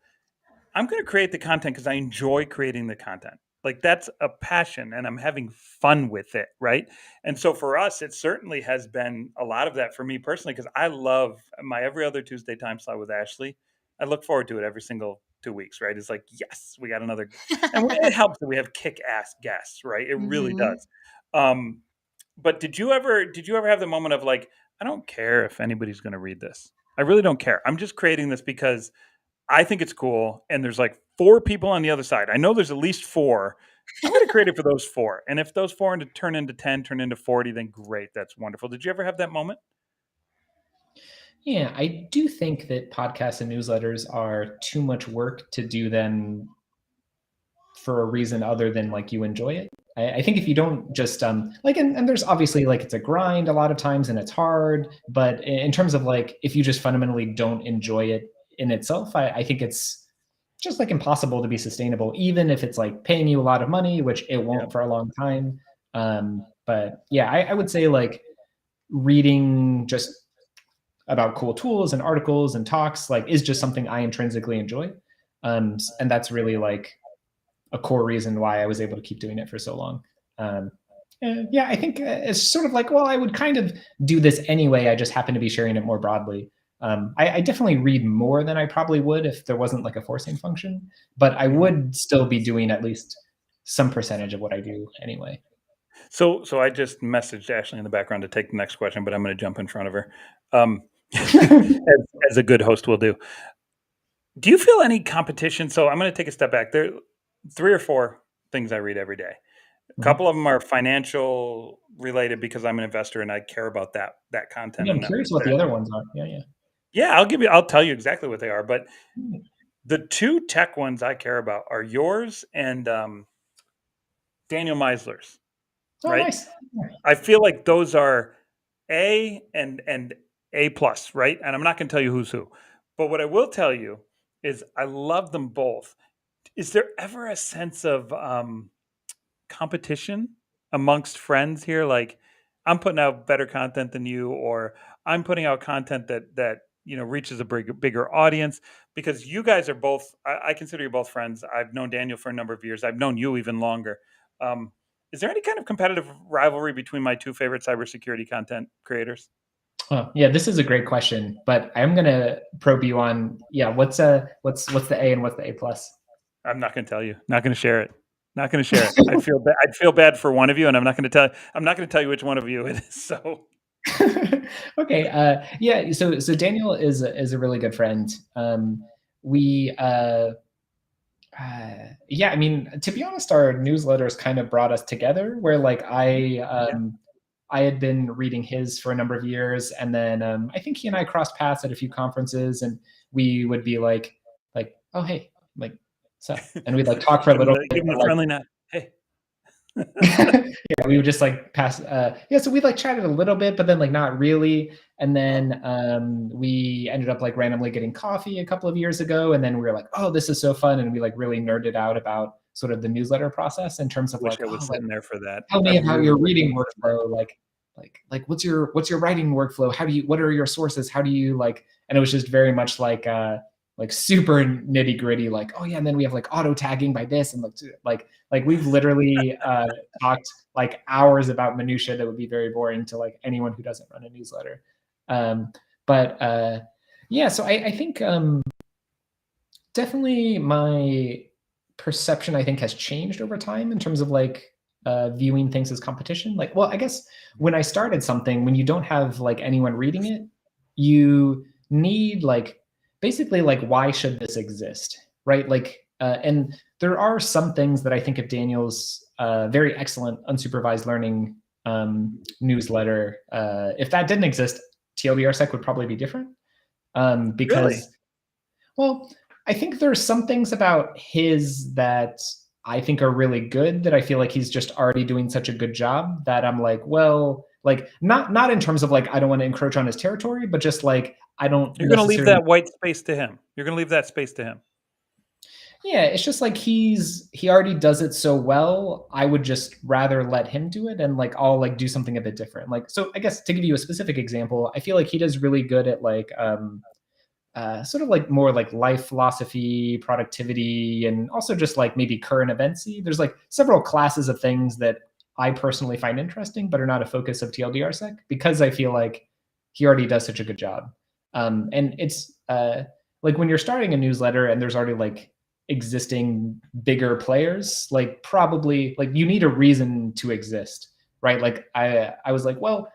Speaker 2: I'm going to create the content because I enjoy creating the content. Like, that's a passion and I'm having fun with it. Right. And so for us, it certainly has been a lot of that for me personally, because I love my every other Tuesday time slot with Ashley. I look forward to it every single 2 weeks. Right. It's like, yes, we got another. And it helps that we have kick ass guests. Right. It really
Speaker 1: Mhm.
Speaker 2: does. Um, but did you ever have the moment of like, I don't care if anybody's going to read this. I really don't care. I'm just creating this because I think it's cool. And there's like four people on the other side. I know there's at least four. I'm going to create it for those four. And if those four turn into 10, turn into 40, then great. That's wonderful. Did you ever have that moment?
Speaker 3: Yeah, I do think that podcasts and newsletters are too much work to do them for a reason other than like you enjoy it. I think if you don't just like, and there's obviously like it's a grind a lot of times and it's hard, but in terms of like if you just fundamentally don't enjoy it in itself, I think it's just like impossible to be sustainable, even if it's like paying you a lot of money, which it
Speaker 2: Yeah.
Speaker 3: won't for a long time. But yeah, I would say like reading just about cool tools and articles and talks like is just something I intrinsically enjoy. And that's really like a core reason why I was able to keep doing it for so long. Um, yeah, I think it's sort of like, well, I would kind of do this anyway. I just happen to be sharing it more broadly. I definitely read more than I probably would if there wasn't like a forcing function, but I
Speaker 2: Mhm.
Speaker 3: would still be doing at least some percentage of what I do anyway.
Speaker 2: So I just messaged Ashley in the background to take the next question, but I'm going to jump in front of her. Um, as a good host will do. Do you feel any competition? So I'm going to take a step back. There are 3 or 4 things I read every day. A
Speaker 3: Mhm.
Speaker 2: couple of them are financial related because I'm an investor and I care about that content.
Speaker 3: Yeah, I'm
Speaker 2: And
Speaker 3: curious what the other ones are. Yeah.
Speaker 2: yeah, I'll tell you exactly what they are. But the 2 tech ones I care about are yours and Daniel Meisler's.
Speaker 3: Oh,
Speaker 2: Right?
Speaker 3: nice.
Speaker 2: I feel like those are A and A plus, right? And I'm not going to tell you who's who, but what I will tell you is I love them both. Is there ever a sense of competition amongst friends here? Like, I'm putting out better content than you, or I'm putting out content that reaches a bigger audience because you guys are both. I consider you both friends. I've known Daniel for a number of years. I've known you even longer. Um, is there any kind of competitive rivalry between my 2 favorite cybersecurity content creators?
Speaker 3: Oh, yeah, this is a great question, but I'm gonna probe you on, what's the A and what's the A plus?
Speaker 2: I'm not going to tell you. Not going to share it. Not going to share it. I'd feel bad for one of you, and I'm not going to tell. I'm not going to tell you which one of you it is. So
Speaker 3: Okay, yeah. So Daniel is a really good friend. We yeah, I mean, to be honest, our newsletters kind of brought us together. Where like
Speaker 2: yeah,
Speaker 3: I had been reading his for a number of years, and then I think he and I crossed paths at a few conferences, and we would be like, oh hey, like, so, and we'd like talk for a little bit,
Speaker 2: give him
Speaker 3: but
Speaker 2: the
Speaker 3: like
Speaker 2: friendly nod. Hey,
Speaker 3: yeah, we would just like pass. Yeah, so we like chatted a little bit, but then like not really. And then we ended up like randomly getting coffee a couple of years ago, and then we were like, oh, this is so fun, and we like really nerded out about sort of the newsletter process in terms
Speaker 2: I
Speaker 3: of
Speaker 2: wish
Speaker 3: like,
Speaker 2: I
Speaker 3: oh,
Speaker 2: was
Speaker 3: like
Speaker 2: sitting there for that.
Speaker 3: tell
Speaker 2: I
Speaker 3: me about
Speaker 2: really
Speaker 3: your
Speaker 2: wish I
Speaker 3: reading
Speaker 2: was sitting there.
Speaker 3: workflow, like what's your writing workflow, what are your sources, how do you like, and it was just very much like super nitty gritty, like, oh yeah, and then we have like auto tagging by this, and like we've literally talked like hours about minutia that would be very boring to like anyone who doesn't run a newsletter. But yeah, so I think definitely my perception, I think, has changed over time in terms of like viewing things as competition. Like, well, I guess when I started something, when you don't have like anyone reading it, you need like basically like, why should this exist, right? Like, and there are some things that I think of Daniel's very excellent unsupervised learning newsletter. If that didn't exist, TLDRSec would probably be different,
Speaker 2: Really?
Speaker 3: because, well, I think there's some things about his that I think are really good, that I feel like he's just already doing such a good job that I'm like, well, like not in terms of like I don't want to encroach on his territory, but just like I don't
Speaker 2: You're going to leave
Speaker 3: necessarily.
Speaker 2: that white space to him. You're going to leave that space to him.
Speaker 3: Yeah, it's just like he already does it so well. I would just rather let him do it, and like I'll like do something a bit different. Like, so I guess to give you a specific example, I feel like he does really good at like sort of like more like life philosophy, productivity, and also just like maybe current eventsy. There's like several classes of things that I personally find interesting, but are not a focus of TLDRSec, because I feel like he already does such a good job. And it's like when you're starting a newsletter and there's already like existing bigger players, like probably like you need a reason to exist, right? Like I was like, well,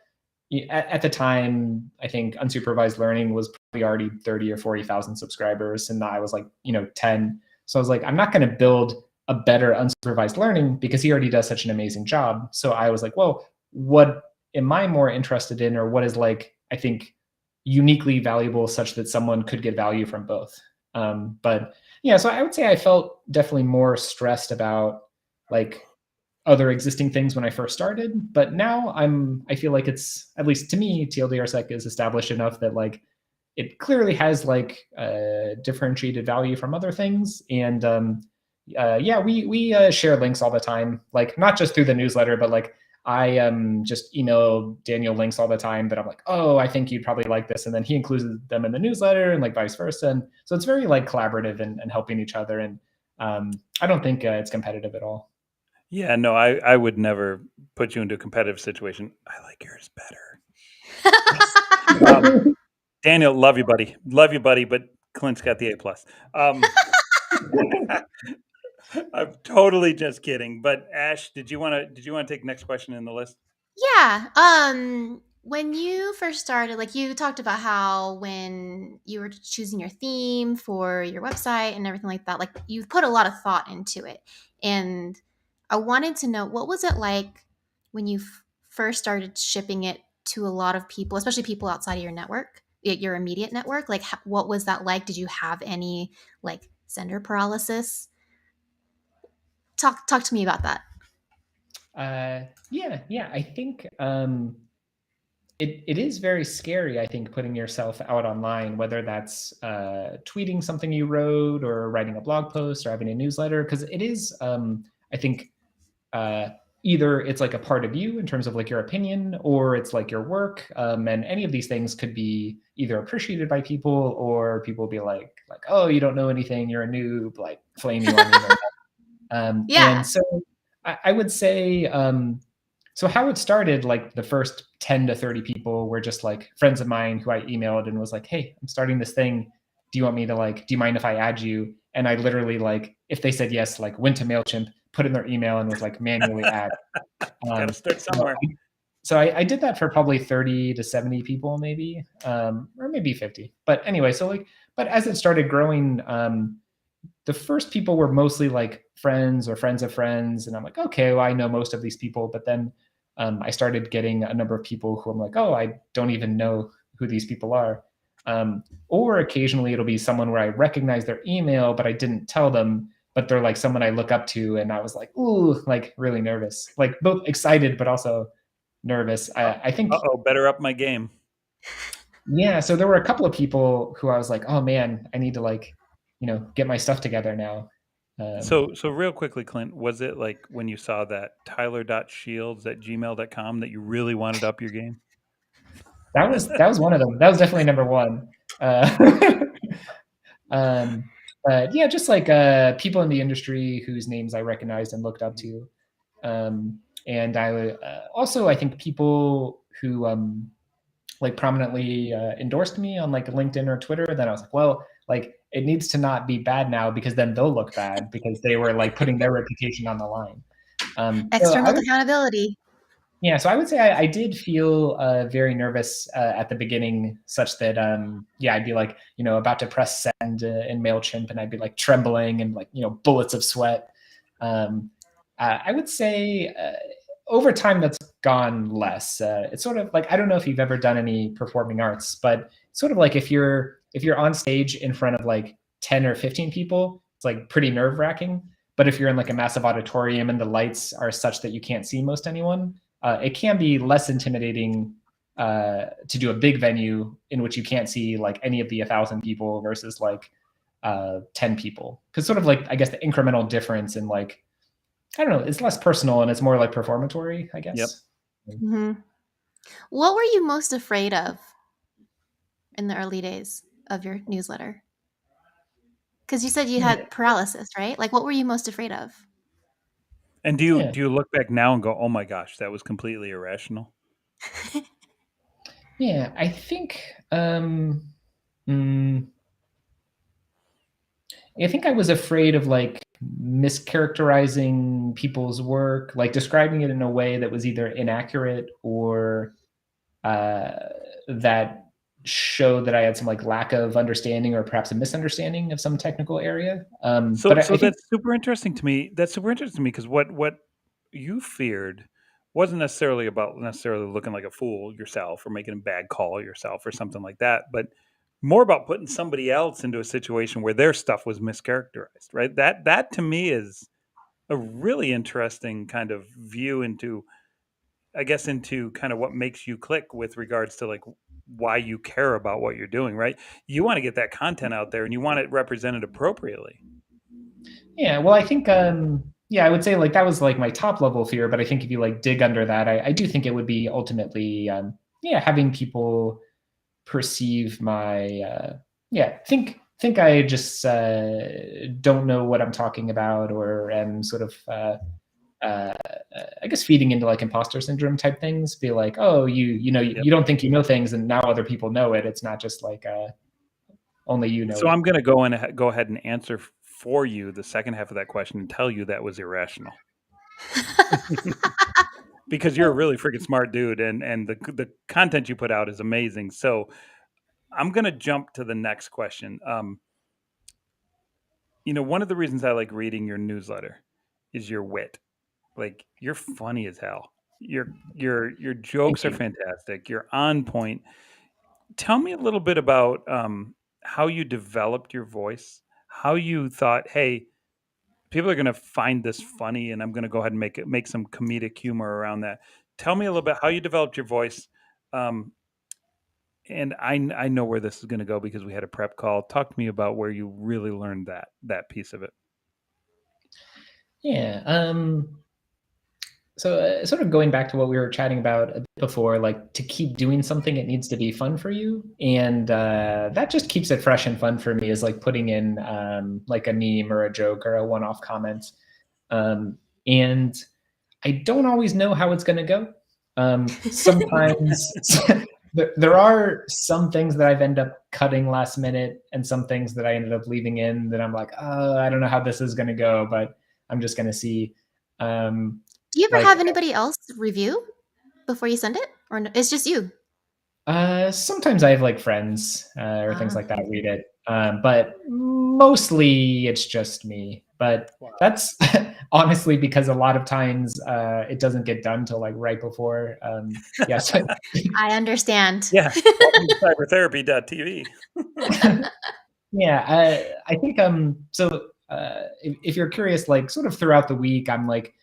Speaker 3: at the time, I think unsupervised learning was probably already 30 or 40,000 subscribers, and I was like, 10. So I was like, I'm not going to build a better unsupervised learning because he already does such an amazing job. So I was like, well, what am I more interested in, or what is like, I think, uniquely valuable such that someone could get value from both? But yeah, so I would say I felt definitely more stressed about like other existing things when I first started, but now I feel like it's, at least to me, TLDRSec is established enough that like it clearly has like differentiated value from other things, and yeah, we share links all the time, like not just through the newsletter, but like I just email Daniel links all the time that I'm like, oh, I think you'd probably like this, and then he includes them in the newsletter, and like vice versa, and so it's very like collaborative and helping each other, and I don't think it's competitive at all.
Speaker 2: Yeah, no, I would never put you into a competitive situation. I like yours better. Yes. Daniel, love you, buddy. Love you, buddy. But Clint's got the A plus. I'm totally just kidding. But Ash, did you want to take the next question in the list?
Speaker 1: Yeah. When you first started, like you talked about how when you were choosing your theme for your website and everything like that, like you put a lot of thought into it. And I wanted to know, what was it like when you first started shipping it to a lot of people, especially people outside of your network, your immediate network? Like, what was that like? Did you have any like sender paralysis? Talk to me about that.
Speaker 3: Yeah. I think it is very scary, I think, putting yourself out online, whether that's tweeting something you wrote or writing a blog post or having a newsletter, because it is, I think, uh, either it's like a part of you in terms of like your opinion, or it's like your work, and any of these things could be either appreciated by people, or people be like, oh, you don't know anything, you're a noob, like flame you on the internet. And
Speaker 1: Yeah.
Speaker 3: so I would say, so how it started, like the first 10 to 30 people were just like friends of mine who I emailed and was like, hey, I'm starting this thing. Do you want me to like, do you mind if I add you? And I literally like, if they said yes, like went to MailChimp, put in their email and was like manually add.
Speaker 2: Got to start somewhere.
Speaker 3: So I did that for probably 30 to 70 people, maybe, or maybe 50. But anyway, so like, but as it started growing, the first people were mostly like friends or friends of friends. And I'm like, okay, well, I know most of these people. But then I started getting a number of people who I'm like, oh, I don't even know who these people are. Or occasionally it'll be someone where I recognize their email, but I didn't tell them, but they're like someone I look up to. And I was like, ooh, like really nervous, like both excited, but also nervous. I think,
Speaker 2: Better up my game.
Speaker 3: yeah. So there were a couple of people who I was like, oh man, I need to like, get my stuff together now.
Speaker 2: So real quickly, Clint, was it like when you saw that tyler.shields@gmail.com that you really wanted up your game?
Speaker 3: That was one of them. That was definitely number one. Uh, but yeah, just like people in the industry whose names I recognized and looked up to. And I also, I think people who like prominently endorsed me on like LinkedIn or Twitter. Then I was like, well, like it needs to not be bad now, because then they'll look bad because they were like putting their reputation on the line. So I
Speaker 1: External
Speaker 3: would,
Speaker 1: accountability.
Speaker 3: yeah, so I would say I did feel very nervous at the beginning, such that yeah, I'd be like, about to press send in Mailchimp, and I'd be like trembling and like bullets of sweat. Um, I would say over time that's gone less. It's sort of like, I don't know if you've ever done any performing arts, but sort of like if you're on stage in front of like 10 or 15 people, it's like pretty nerve wracking. But if you're in like a massive auditorium and the lights are such that you can't see most anyone, it can be less intimidating to do a big venue in which you can't see like any of the 1,000 people versus like 10 people. Because sort of like, I guess the incremental difference in like, I don't know, it's less personal and it's more like performatory, I guess.
Speaker 2: Yep.
Speaker 1: Mm-hmm. What were you most afraid of in the early days of your newsletter? Because you said you
Speaker 3: Yeah.
Speaker 1: had paralysis, right? Like, what were you most afraid of?
Speaker 2: And
Speaker 3: Yeah.
Speaker 2: do you look back now and go, oh my gosh, that was completely irrational?
Speaker 3: Yeah, I think mm, I think I was afraid of like mischaracterizing people's work, like describing it in a way that was either inaccurate or uh, that showed that I had some like lack of understanding or perhaps a misunderstanding of some technical area. But I
Speaker 2: So
Speaker 3: think,
Speaker 2: that's super interesting to me. That's super interesting to me because what you feared wasn't necessarily about necessarily looking like a fool yourself or making a bad call yourself or something like that, but more about putting somebody else into a situation where their stuff was mischaracterized, right? That to me is a really interesting kind of view into, I guess, into kind of what makes you click with regards to like why you care about what you're doing, right? You want to get that content out there and you want it represented appropriately.
Speaker 3: yeah, well, I think, yeah, I would say like that was like my top level fear. But I think if you like dig under that, I do think it would be ultimately, yeah, having people perceive my, yeah, think I just don't know what I'm talking about, or am sort of, uh, I guess feeding into like imposter syndrome type things. Be like, oh,
Speaker 2: Yep.
Speaker 3: you don't think you know things, and now other people know it. It's not just like only you know
Speaker 2: So
Speaker 3: it.
Speaker 2: I'm going to go ahead and answer for you the second half of that question and tell you that was irrational. because you're a really freaking smart dude, and the content you put out is amazing. So I'm gonna jump to the next question. One of the reasons I like reading your newsletter is your wit. Like, you're funny as hell. Your
Speaker 3: Thank
Speaker 2: jokes are
Speaker 3: you.
Speaker 2: fantastic. You're on point. Tell me a little bit about how you developed your voice. How you thought, hey, people are going to find this funny, and I'm going to go ahead and make some comedic humor around that. Tell me a little bit how you developed your voice. Um, and I know where this is going to go because we had a prep call. Talk to me about where you really learned that piece of it.
Speaker 3: Yeah. So, sort of going back to what we were chatting about a bit before, like to keep doing something, it needs to be fun for you, and that just keeps it fresh and fun for me. Is like putting in like a meme or a joke or a one-off comment, and I don't always know how it's going to go. Sometimes there are some things that I've ended up cutting last minute, and some things that I ended up leaving in that I'm like, oh, I don't know how this is going to go, but I'm just going to see.
Speaker 1: Do you ever
Speaker 3: Like
Speaker 1: have anybody else review before you send it, or it's just you?
Speaker 3: sometimes I have like friends or things
Speaker 1: Ah.
Speaker 3: like that read it, but mostly it's just me. But
Speaker 2: Wow.
Speaker 3: that's honestly because a lot of times it doesn't get done till like right before. Yes.
Speaker 1: I understand.
Speaker 2: Yeah. Cybertherapy.tv.
Speaker 3: Yeah, I think so if you're curious, like sort of throughout the week, I'm like,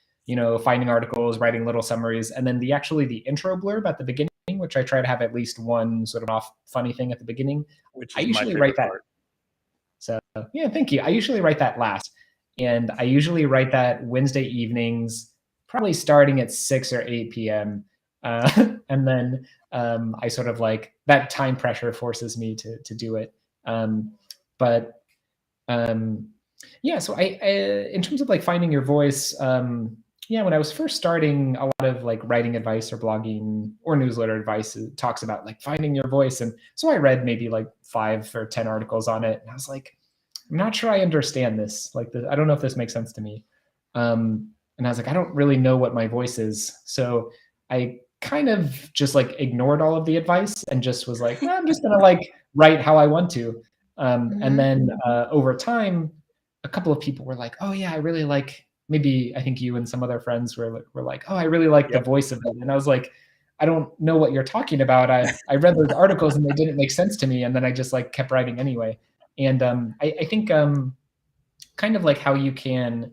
Speaker 3: finding articles, writing little summaries, and then the intro blurb at the beginning, which I try to have at least one sort of off funny thing at the beginning.
Speaker 2: Which
Speaker 3: I
Speaker 2: is my
Speaker 3: usually write
Speaker 2: favorite
Speaker 3: that.
Speaker 2: part.
Speaker 3: So yeah, thank you. I usually write that last, and I usually write that Wednesday evenings, probably starting at 6 or 8 p.m. And then I sort of like that time pressure forces me to do it. But yeah, so I in terms of like finding your voice, yeah, when I was first starting, a lot of like writing advice or blogging or newsletter advice talks about like finding your voice, and so I read maybe like 5 or 10 articles on it, and I was like, I'm not sure I understand this. Like, I don't know if this makes sense to me. And I was like, I don't really know what my voice is, so I kind of just like ignored all of the advice and just was like, I'm just gonna like write how I want to. And
Speaker 1: Mhm.
Speaker 3: then over time, a couple of people were like, "Oh yeah, I really like." Maybe I think you and some other friends were like, "Oh, I really like the
Speaker 2: Yep.
Speaker 3: voice of it," and I was like, "I don't know what you're talking about. I read those articles and they didn't make sense to me, and then I just like kept writing anyway." And I think kind of like how you can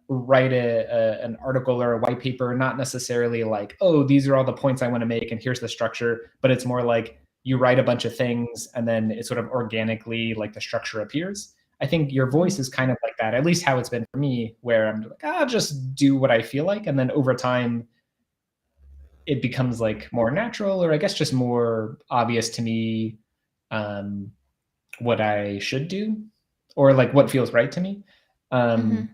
Speaker 3: write an article or a white paper, not necessarily like, oh, these are all the points I want to make and here's the structure, but it's more like you write a bunch of things and then it sort of organically like the structure appears. I think your voice is kind of like that, at least how it's been for me, where I'm like, I'll just do what I feel like. And then over time, it becomes like more natural, or I guess just more obvious to me um, what I should do, or like what feels right to me. Um,
Speaker 1: Mhm.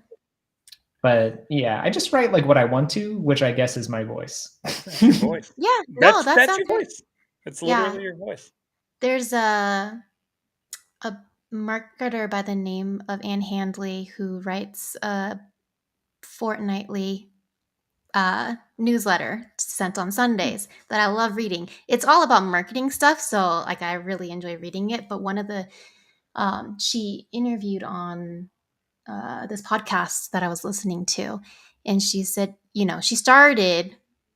Speaker 3: but yeah, I just write like what I want to, which I guess is my voice.
Speaker 2: That's your voice.
Speaker 1: Yeah, no,
Speaker 2: That's
Speaker 1: that
Speaker 2: that's
Speaker 1: sounds
Speaker 2: your
Speaker 1: good.
Speaker 2: voice. It's
Speaker 1: Yeah.
Speaker 2: literally your voice.
Speaker 1: There's a marketer by the name of Anne Handley who writes a fortnightly newsletter sent on Sundays that I love reading. It's all about marketing stuff, so like I really enjoy reading it. But one of the she interviewed on this podcast that I was listening to, and she said, she started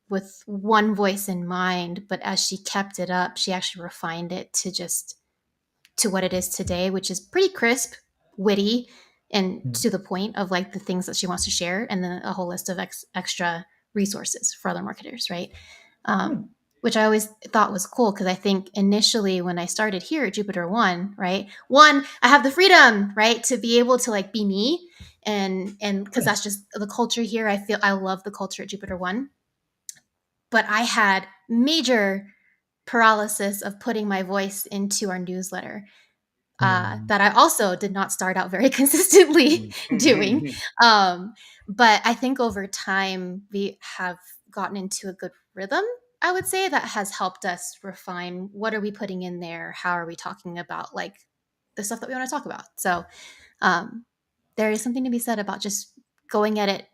Speaker 1: with one voice in mind, but as she kept it up, she actually refined it to what it is today, which is pretty crisp, witty, and to the point of like the things that she wants to share, and then a whole list of extra resources for other marketers, right? Which I always thought was cool because I think initially when I started here at Jupiter One, right, I have the freedom, right, to be able to like be me, and because that's just the culture here. I love the culture at Jupiter One, but I had major paralysis of putting my voice into our newsletter that I also did not start out very consistently doing. But I think over time, we have gotten into a good rhythm, I would say, that has helped us refine what are we putting in there? How are we talking about like the stuff that we want to talk about? So um, there is something to be said about just going at it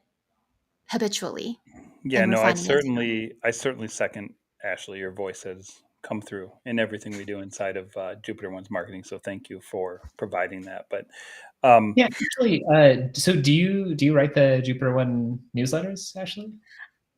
Speaker 1: habitually.
Speaker 2: Yeah,
Speaker 1: and
Speaker 2: no, I
Speaker 1: refining it.
Speaker 2: certainly second Ashleigh. Your voice has come through in everything we do inside of Jupiter One's marketing. So thank you for providing that. But
Speaker 3: Yeah, actually, so do you write the Jupiter One newsletters, Ashley?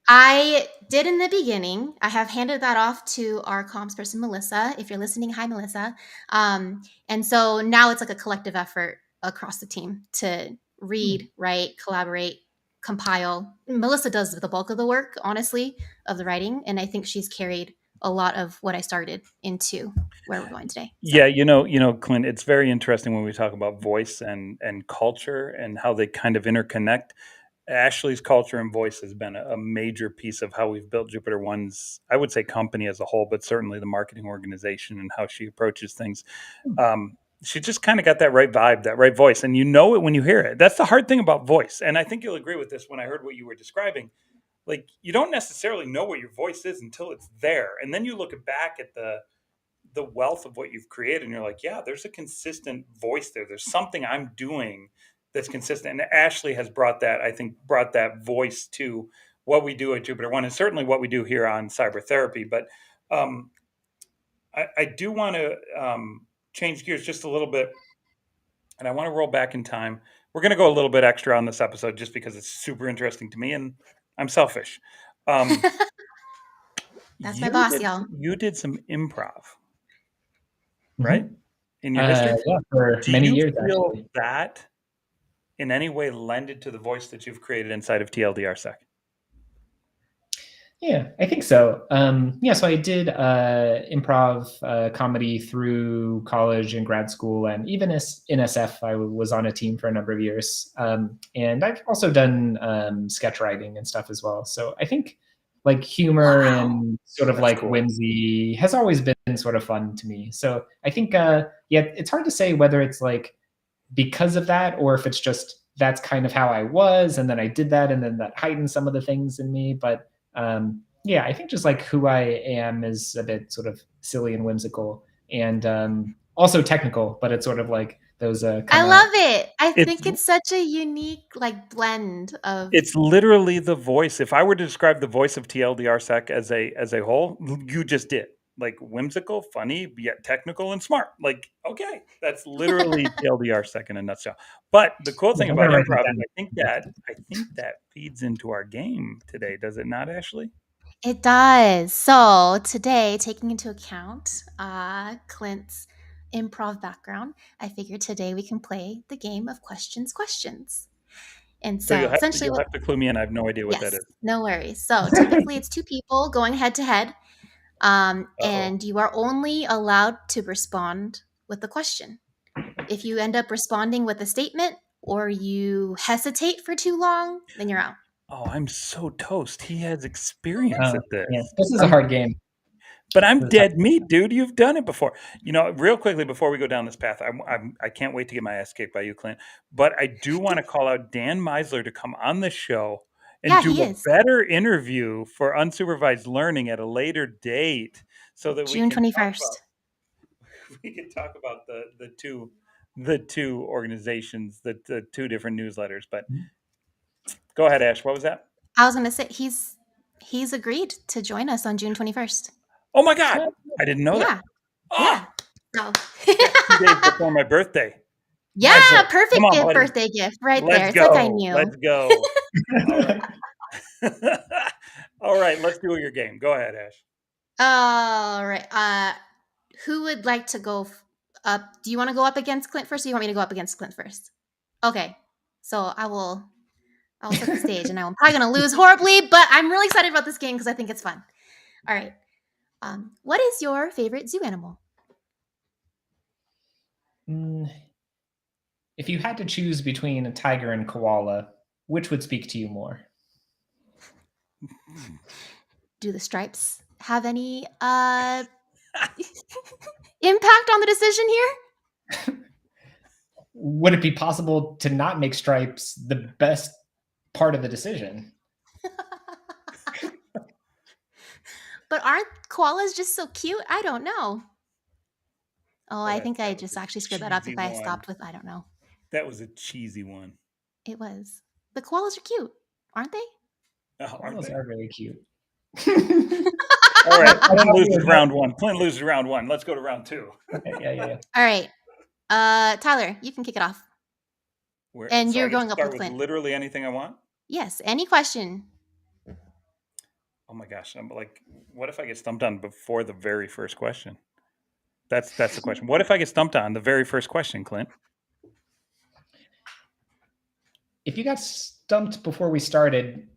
Speaker 1: I did in the beginning. I have handed that off to our comms person, Melissa. If you're listening, hi, Melissa. And so now it's like a collective effort across the team to read, write, collaborate, compile. Melissa does the bulk of the work, honestly, of the writing. And I think she's carried a lot of what I started into where we're going today. So.
Speaker 2: yeah, Clint, it's very interesting when we talk about voice and culture and how they kind of interconnect. Ashleigh's culture and voice has been a major piece of how we've built Jupiter One's, I would say, company as a whole, but certainly the marketing organization and how she approaches things. She just kind of got that right vibe, that right voice, and you know it when you hear it. That's the hard thing about voice, and I think you'll agree with this. When I heard what you were describing, like you don't necessarily know what your voice is until it's there, and then you look back at the wealth of what you've created and you're like, yeah, there's a consistent voice there. There's something I'm doing that's consistent. And Ashleigh has brought that voice to what we do at Jupiter One and certainly what we do here on cyber therapy. But um, I do want to change gears just a little bit and I want to roll back in time. We're going to go a little bit extra on this episode just because it's super interesting to me and I'm selfish.
Speaker 1: That's my boss, y'all.
Speaker 2: You did some improv, right?
Speaker 3: Mm-hmm.
Speaker 2: In your history?
Speaker 3: Yeah, for
Speaker 2: Do
Speaker 3: many
Speaker 2: you
Speaker 3: years,
Speaker 2: feel
Speaker 3: actually.
Speaker 2: that in any way lended to the voice that you've created inside of TLDRSec?
Speaker 3: Yeah, I think so. Yeah, so I did improv comedy through college and grad school, and even as in SF, I was on a team for a number of years. And I've also done sketch writing and stuff as well. So I think like humor and sort of
Speaker 2: That's
Speaker 3: like
Speaker 2: cool.
Speaker 3: whimsy has always been sort of fun to me. So I think, yeah, it's hard to say whether it's like because of that or if it's just that's kind of how I was, and then I did that, and then that heightened some of the things in me. But yeah, I think just like who I am is a bit sort of silly and whimsical, and also technical. But it's sort of like those
Speaker 1: I
Speaker 3: come out.
Speaker 1: love it. I
Speaker 2: It's
Speaker 1: think it's such a unique like blend of
Speaker 2: it's literally the voice. If I were to describe the voice of TLDRSec as a whole, you just did. Like whimsical, funny, yet technical and smart. Like, okay, that's literally TLDRSec in a nutshell. But the cool thing
Speaker 3: I'm
Speaker 2: about
Speaker 3: gonna write that
Speaker 2: improv is
Speaker 3: down.
Speaker 2: I think that feeds into our game today, does it not, Ashleigh?
Speaker 1: It does. So today, taking into account Clint's improv background, I figured today we can play the game of questions. And
Speaker 2: So
Speaker 1: so essentially
Speaker 2: you'll
Speaker 1: what
Speaker 2: have to clue me in. I have no idea what that
Speaker 1: yes,
Speaker 2: is.
Speaker 1: no worries. So typically it's two people going head to head.
Speaker 2: Uh-oh.
Speaker 1: And you are only allowed to respond with a question. If you end up responding with a statement or you hesitate for too long, then you're out.
Speaker 2: Oh, I'm so toast. He has experience at
Speaker 3: Yeah,
Speaker 2: this.
Speaker 3: this is a hard game.
Speaker 2: But I'm
Speaker 3: This is
Speaker 2: dead meat, dude. You've done it before. Real quickly before we go down this path, I can't wait to get my ass kicked by you, Clint. But I do want to call out Dan Meisler to come on the show and
Speaker 1: Yeah,
Speaker 2: do
Speaker 1: he
Speaker 2: a
Speaker 1: is.
Speaker 2: better interview for unsupervised learning at a later date, so that
Speaker 1: June 21st.
Speaker 2: we can talk about the two organizations, the two different newsletters. But go ahead, Ash. What was that?
Speaker 1: I was going to say he's agreed to join us on June 21st.
Speaker 2: Oh my God, I didn't know that.
Speaker 1: Yeah.
Speaker 2: Oh,
Speaker 1: Yeah. So
Speaker 2: yeah, 2 days before my birthday.
Speaker 1: yeah,
Speaker 2: Meisler, come
Speaker 1: perfect
Speaker 2: on,
Speaker 1: gift,
Speaker 2: buddy.
Speaker 1: birthday gift right there.
Speaker 2: Let's
Speaker 1: It's like I
Speaker 2: go.
Speaker 1: knew.
Speaker 2: Let's go. All right. All right. Let's do your game. Go ahead, Ash.
Speaker 1: All right. Who would like to go up? Do you want to go up against Clint first, or do you want me to go up against Clint first? Okay. So I'll set the stage, and I'm probably gonna lose horribly, but I'm really excited about this game because I think it's fun. All right. What is your favorite zoo animal?
Speaker 3: If you had to choose between a tiger and koala, which would speak to you more?
Speaker 1: Do the stripes have any impact on the decision here?
Speaker 3: Would it be possible to not make stripes the best part of the decision?
Speaker 1: But aren't koalas just so cute? I don't know. Oh, I think I
Speaker 2: That was
Speaker 1: just
Speaker 2: a
Speaker 1: actually screwed that up
Speaker 2: cheesy
Speaker 1: if I
Speaker 2: one.
Speaker 1: stopped with I don't know.
Speaker 2: That was a cheesy one.
Speaker 1: It was. The koalas are cute, aren't they?
Speaker 2: Oh, aren't
Speaker 3: Those
Speaker 2: they?
Speaker 3: are really cute.
Speaker 2: All right.
Speaker 3: I
Speaker 2: Clint
Speaker 3: thought
Speaker 2: loses
Speaker 3: you were
Speaker 2: round one. Clint loses round one. Let's go to round two.
Speaker 3: okay. Yeah.
Speaker 1: All right. Tyler, you can kick it off. And
Speaker 2: So
Speaker 1: you're
Speaker 2: I get to
Speaker 1: going up
Speaker 2: start
Speaker 1: with
Speaker 2: with
Speaker 1: Clint.
Speaker 2: literally anything I want?
Speaker 1: Yes, any question.
Speaker 2: Oh my gosh. I'm like, what if I get stumped on before the very first question? That's the question. What if I get stumped on the very first question, Clint?
Speaker 3: If you got stumped before we started,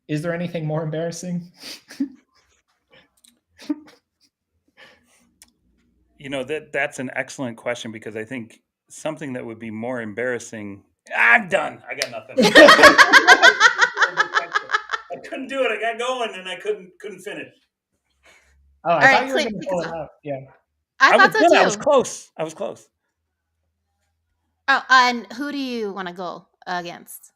Speaker 3: is there anything more embarrassing?
Speaker 2: That's an excellent question, because I think something that would be more embarrassing. I'm done. I got nothing. I couldn't do it. I got going and I couldn't finish.
Speaker 3: Oh, I
Speaker 1: All
Speaker 3: thought
Speaker 1: right,
Speaker 3: you were
Speaker 1: Clint,
Speaker 3: going to
Speaker 1: kick
Speaker 3: pull
Speaker 1: us
Speaker 3: it
Speaker 1: off.
Speaker 3: out. Yeah.
Speaker 1: I thought so
Speaker 2: I
Speaker 1: too.
Speaker 2: was close. I was close.
Speaker 1: Oh, and who do you want to go against?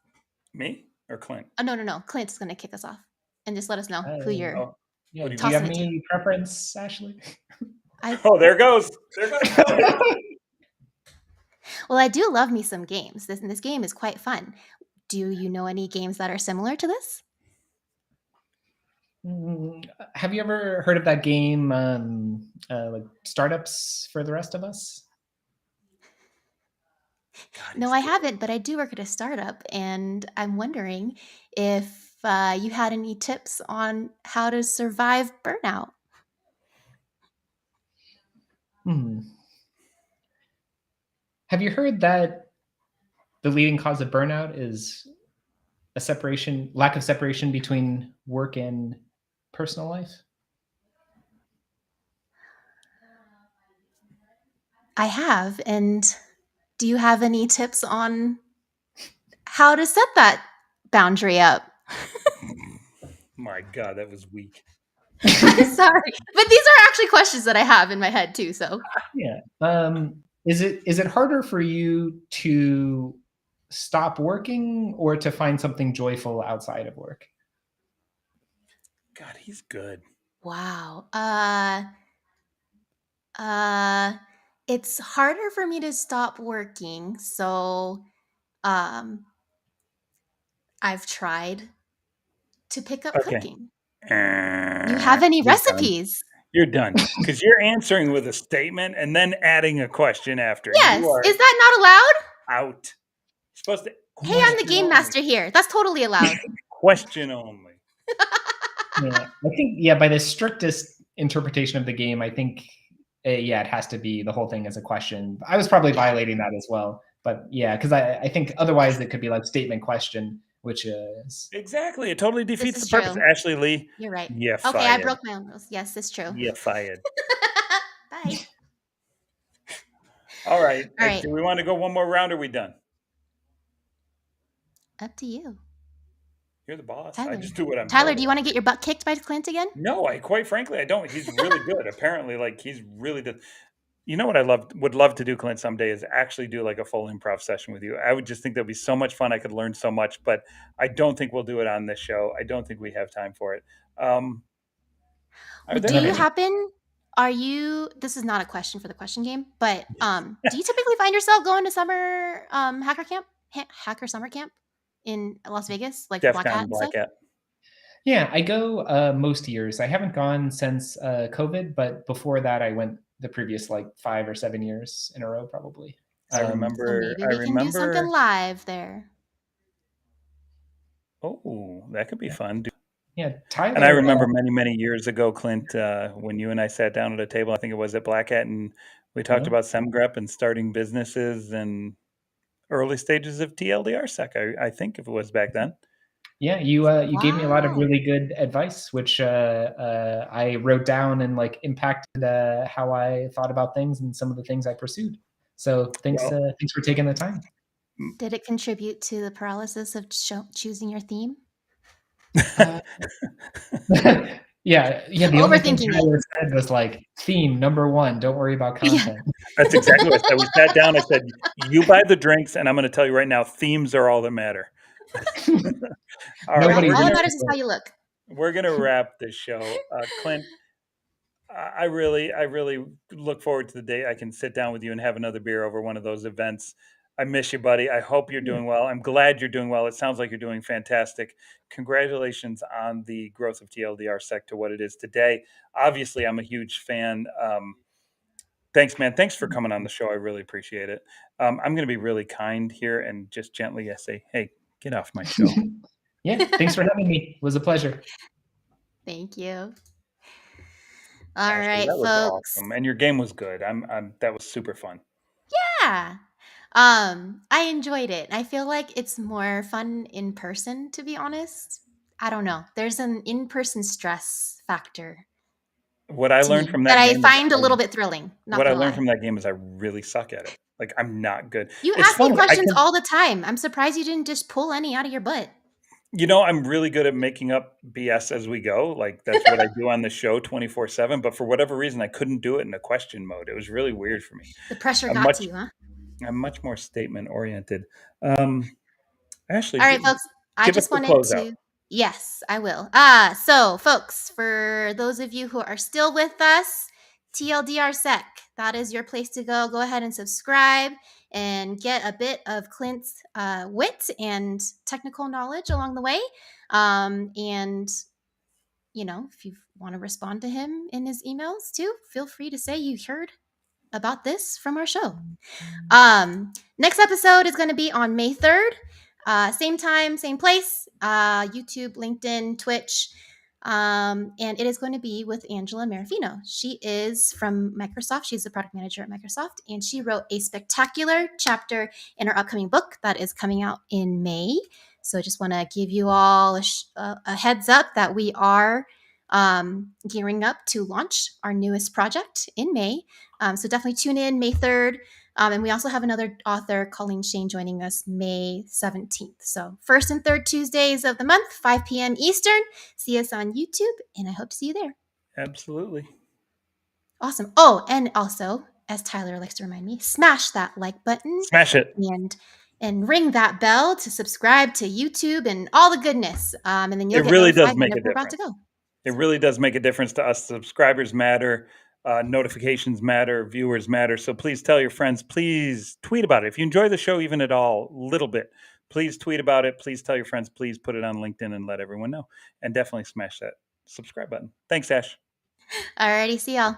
Speaker 2: Me or Clint?
Speaker 1: Oh, no. Clint's going to kick us off. And just let us know who you're
Speaker 2: Oh,
Speaker 3: Yeah.
Speaker 2: who
Speaker 3: Do
Speaker 2: do you
Speaker 3: you have
Speaker 1: tossing it to.
Speaker 3: any preference, Ashleigh?
Speaker 2: Oh, there goes. There goes.
Speaker 1: Well, I do love me some games. This game is quite fun. Do you know any games that are similar to this?
Speaker 3: Have you ever heard of that game, like Startups for the Rest of Us?
Speaker 2: God,
Speaker 1: No,
Speaker 2: he's
Speaker 1: I
Speaker 2: good.
Speaker 1: haven't, but I do work at a startup, and I'm wondering if you had any tips on how to survive burnout.
Speaker 3: Have you heard that the leading cause of burnout is lack of separation between work and personal life?
Speaker 1: I have, and do you have any tips on how to set that boundary up?
Speaker 2: My God, that was weak.
Speaker 1: I'm sorry, but these are actually questions that I have in my head too. So
Speaker 3: Yeah. Is it harder for you to stop working or to find something joyful outside of work?
Speaker 2: God, he's good.
Speaker 1: wow, it's harder for me to stop working. So um, I've tried to pick up
Speaker 2: Okay.
Speaker 1: cooking. You have any
Speaker 2: You're done.
Speaker 1: recipes?
Speaker 2: You're done. Because you're answering with a statement and then adding a question after. You
Speaker 1: Yes.
Speaker 2: are
Speaker 1: Is that not allowed?
Speaker 2: out. You're supposed to
Speaker 1: Hey, I'm the
Speaker 2: question
Speaker 1: game
Speaker 2: only.
Speaker 1: master here. That's totally allowed.
Speaker 2: Question only.
Speaker 3: Yeah, I think by the strictest interpretation of the game, I think it has to be the whole thing as a question. I was probably
Speaker 1: Yeah.
Speaker 3: violating that as well, but yeah, because I think otherwise it could be like statement question, which is
Speaker 2: Exactly. It totally
Speaker 1: This
Speaker 2: defeats
Speaker 1: is
Speaker 2: the purpose.
Speaker 1: true.
Speaker 2: Ashleigh,
Speaker 1: You're right.
Speaker 2: you
Speaker 1: Okay, I
Speaker 2: fired.
Speaker 1: broke my own rules. Yes, it's true.
Speaker 2: You fired.
Speaker 1: Bye.
Speaker 2: All right.
Speaker 1: All right.
Speaker 2: Do we want to go one more round or are we done?
Speaker 1: Up to you.
Speaker 2: You're the boss. I
Speaker 1: Tyler.
Speaker 2: just do what I'm
Speaker 1: Tyler,
Speaker 2: told.
Speaker 1: do you want to get your butt kicked by Clint again?
Speaker 2: No, quite frankly, I don't. He's really good. Apparently, like he's really good. You know what I would love to do, Clint, someday is actually do like a full improv session with you. I would just think that'd be so much fun. I could learn so much, but I don't think we'll do it on this show. I don't think we have time for it. Are
Speaker 1: Well,
Speaker 2: there
Speaker 1: do you
Speaker 2: any?
Speaker 1: this is not a question for the question game, but do you typically find yourself going to summer hacker summer camp in Las Vegas, like for
Speaker 2: DEF
Speaker 1: Black Hat
Speaker 2: CON
Speaker 1: and stuff?
Speaker 2: Black Hat.
Speaker 3: Yeah, I go most years. I haven't gone since COVID, but before that, I went the previous like 5 or 7 years in a row, probably.
Speaker 2: I
Speaker 1: So
Speaker 2: remember.
Speaker 1: maybe we can do something live there.
Speaker 2: Oh, that could be fun.
Speaker 3: Yeah,
Speaker 2: And I
Speaker 3: Tyler.
Speaker 2: remember many years ago, Clint, when you and I sat down at a table. I think it was at Black Hat, and we talked about Semgrep and starting businesses and early stages of TLDR sec. I think if it was back then.
Speaker 3: Yeah, you gave me a lot of
Speaker 1: Wow.
Speaker 3: really good advice, which I wrote down and like impacted how I thought about things and some of the things I pursued. So thanks for taking the time.
Speaker 1: Did it contribute to the paralysis of choosing your theme?
Speaker 3: Yeah. The only thing
Speaker 1: Overthinking it.
Speaker 3: Tyler said was like theme number 1. Don't worry about content.
Speaker 2: That's exactly what I said. We sat down. I said, "You buy the drinks, and I'm going to tell you right now, themes are all that matter." All right,
Speaker 1: All that matters is how you look.
Speaker 2: we're gonna wrap this show. Clint, I really look forward to the day I can sit down with you and have another beer over one of those events. I miss you, buddy. I hope you're doing well. I'm glad you're doing well. It sounds like you're doing fantastic. Congratulations on the growth of TLDR Sec to what it is today. Obviously, I'm a huge fan. Thanks, man. Thanks for coming on the show. I really appreciate it. I'm going to be really kind here and just gently say, hey, get off my show.
Speaker 3: Yeah, thanks for having me. It was a pleasure.
Speaker 1: Thank you. All
Speaker 2: Ashleigh,
Speaker 1: right,
Speaker 2: that was
Speaker 1: folks.
Speaker 2: awesome. And your game was good. That was super fun.
Speaker 1: Yeah. I enjoyed it. I feel like it's more fun in person, to be honest. I don't know. There's an in-person stress factor
Speaker 2: What I
Speaker 1: to
Speaker 2: learned
Speaker 1: me
Speaker 2: from
Speaker 1: that
Speaker 2: that
Speaker 1: I
Speaker 2: game is
Speaker 1: find a little bit thrilling. Not
Speaker 2: what I
Speaker 1: gonna
Speaker 2: learned
Speaker 1: lie.
Speaker 2: from that game is I really suck at it. Like, I'm not good.
Speaker 1: You
Speaker 2: It's
Speaker 1: ask me
Speaker 2: funny.
Speaker 1: questions all the time. I'm surprised you didn't just pull any out of your butt.
Speaker 2: I'm really good at making up BS as we go. Like, that's what I do on the show 24/7. But for whatever reason, I couldn't do it in a question mode. It was really weird for me.
Speaker 1: The pressure
Speaker 2: I'm
Speaker 1: got
Speaker 2: much,
Speaker 1: to you, huh?
Speaker 2: I'm much more statement oriented. Ashleigh,
Speaker 1: All right, folks. I
Speaker 2: give us
Speaker 1: just
Speaker 2: the
Speaker 1: wanted
Speaker 2: closeout.
Speaker 1: to. Yes, I will. So, folks, for those of you who are still with us, TLDR Sec, that is your place to go. Go ahead and subscribe and get a bit of Clint's wit and technical knowledge along the way. And, if you want to respond to him in his emails too, feel free to say you heard about this from our show. Next episode is going to be on May 3rd. Same time, same place. YouTube, LinkedIn, Twitch. And it is going to be with Angela Marafino. She is from Microsoft. She's the product manager at Microsoft. And she wrote a spectacular chapter in her upcoming book that is coming out in May. So I just want to give you all a heads up that we are gearing up to launch our newest project in May. So definitely tune in May 3rd. And we also have another author, Colleen Shane, joining us May 17th. So first and third Tuesdays of the month, 5 p.m. Eastern. See us on YouTube, and I hope to see you there.
Speaker 2: Absolutely.
Speaker 1: Awesome. Oh, and also, as Tyler likes to remind me, smash that like button.
Speaker 2: Smash it.
Speaker 1: And ring that bell to subscribe to YouTube and all the goodness. And then you'll
Speaker 2: It
Speaker 1: get
Speaker 2: really does
Speaker 1: notified
Speaker 2: make a
Speaker 1: whenever we're about to
Speaker 2: difference.
Speaker 1: go.
Speaker 2: It really does make a difference to us. Subscribers matter. Notifications matter. Viewers matter. So please tell your friends. Please tweet about it. If you enjoy the show even at all, a little bit, please tweet about it. Please tell your friends. Please put it on LinkedIn and let everyone know. And definitely smash that subscribe button. Thanks, Ash.
Speaker 1: Alrighty, see y'all.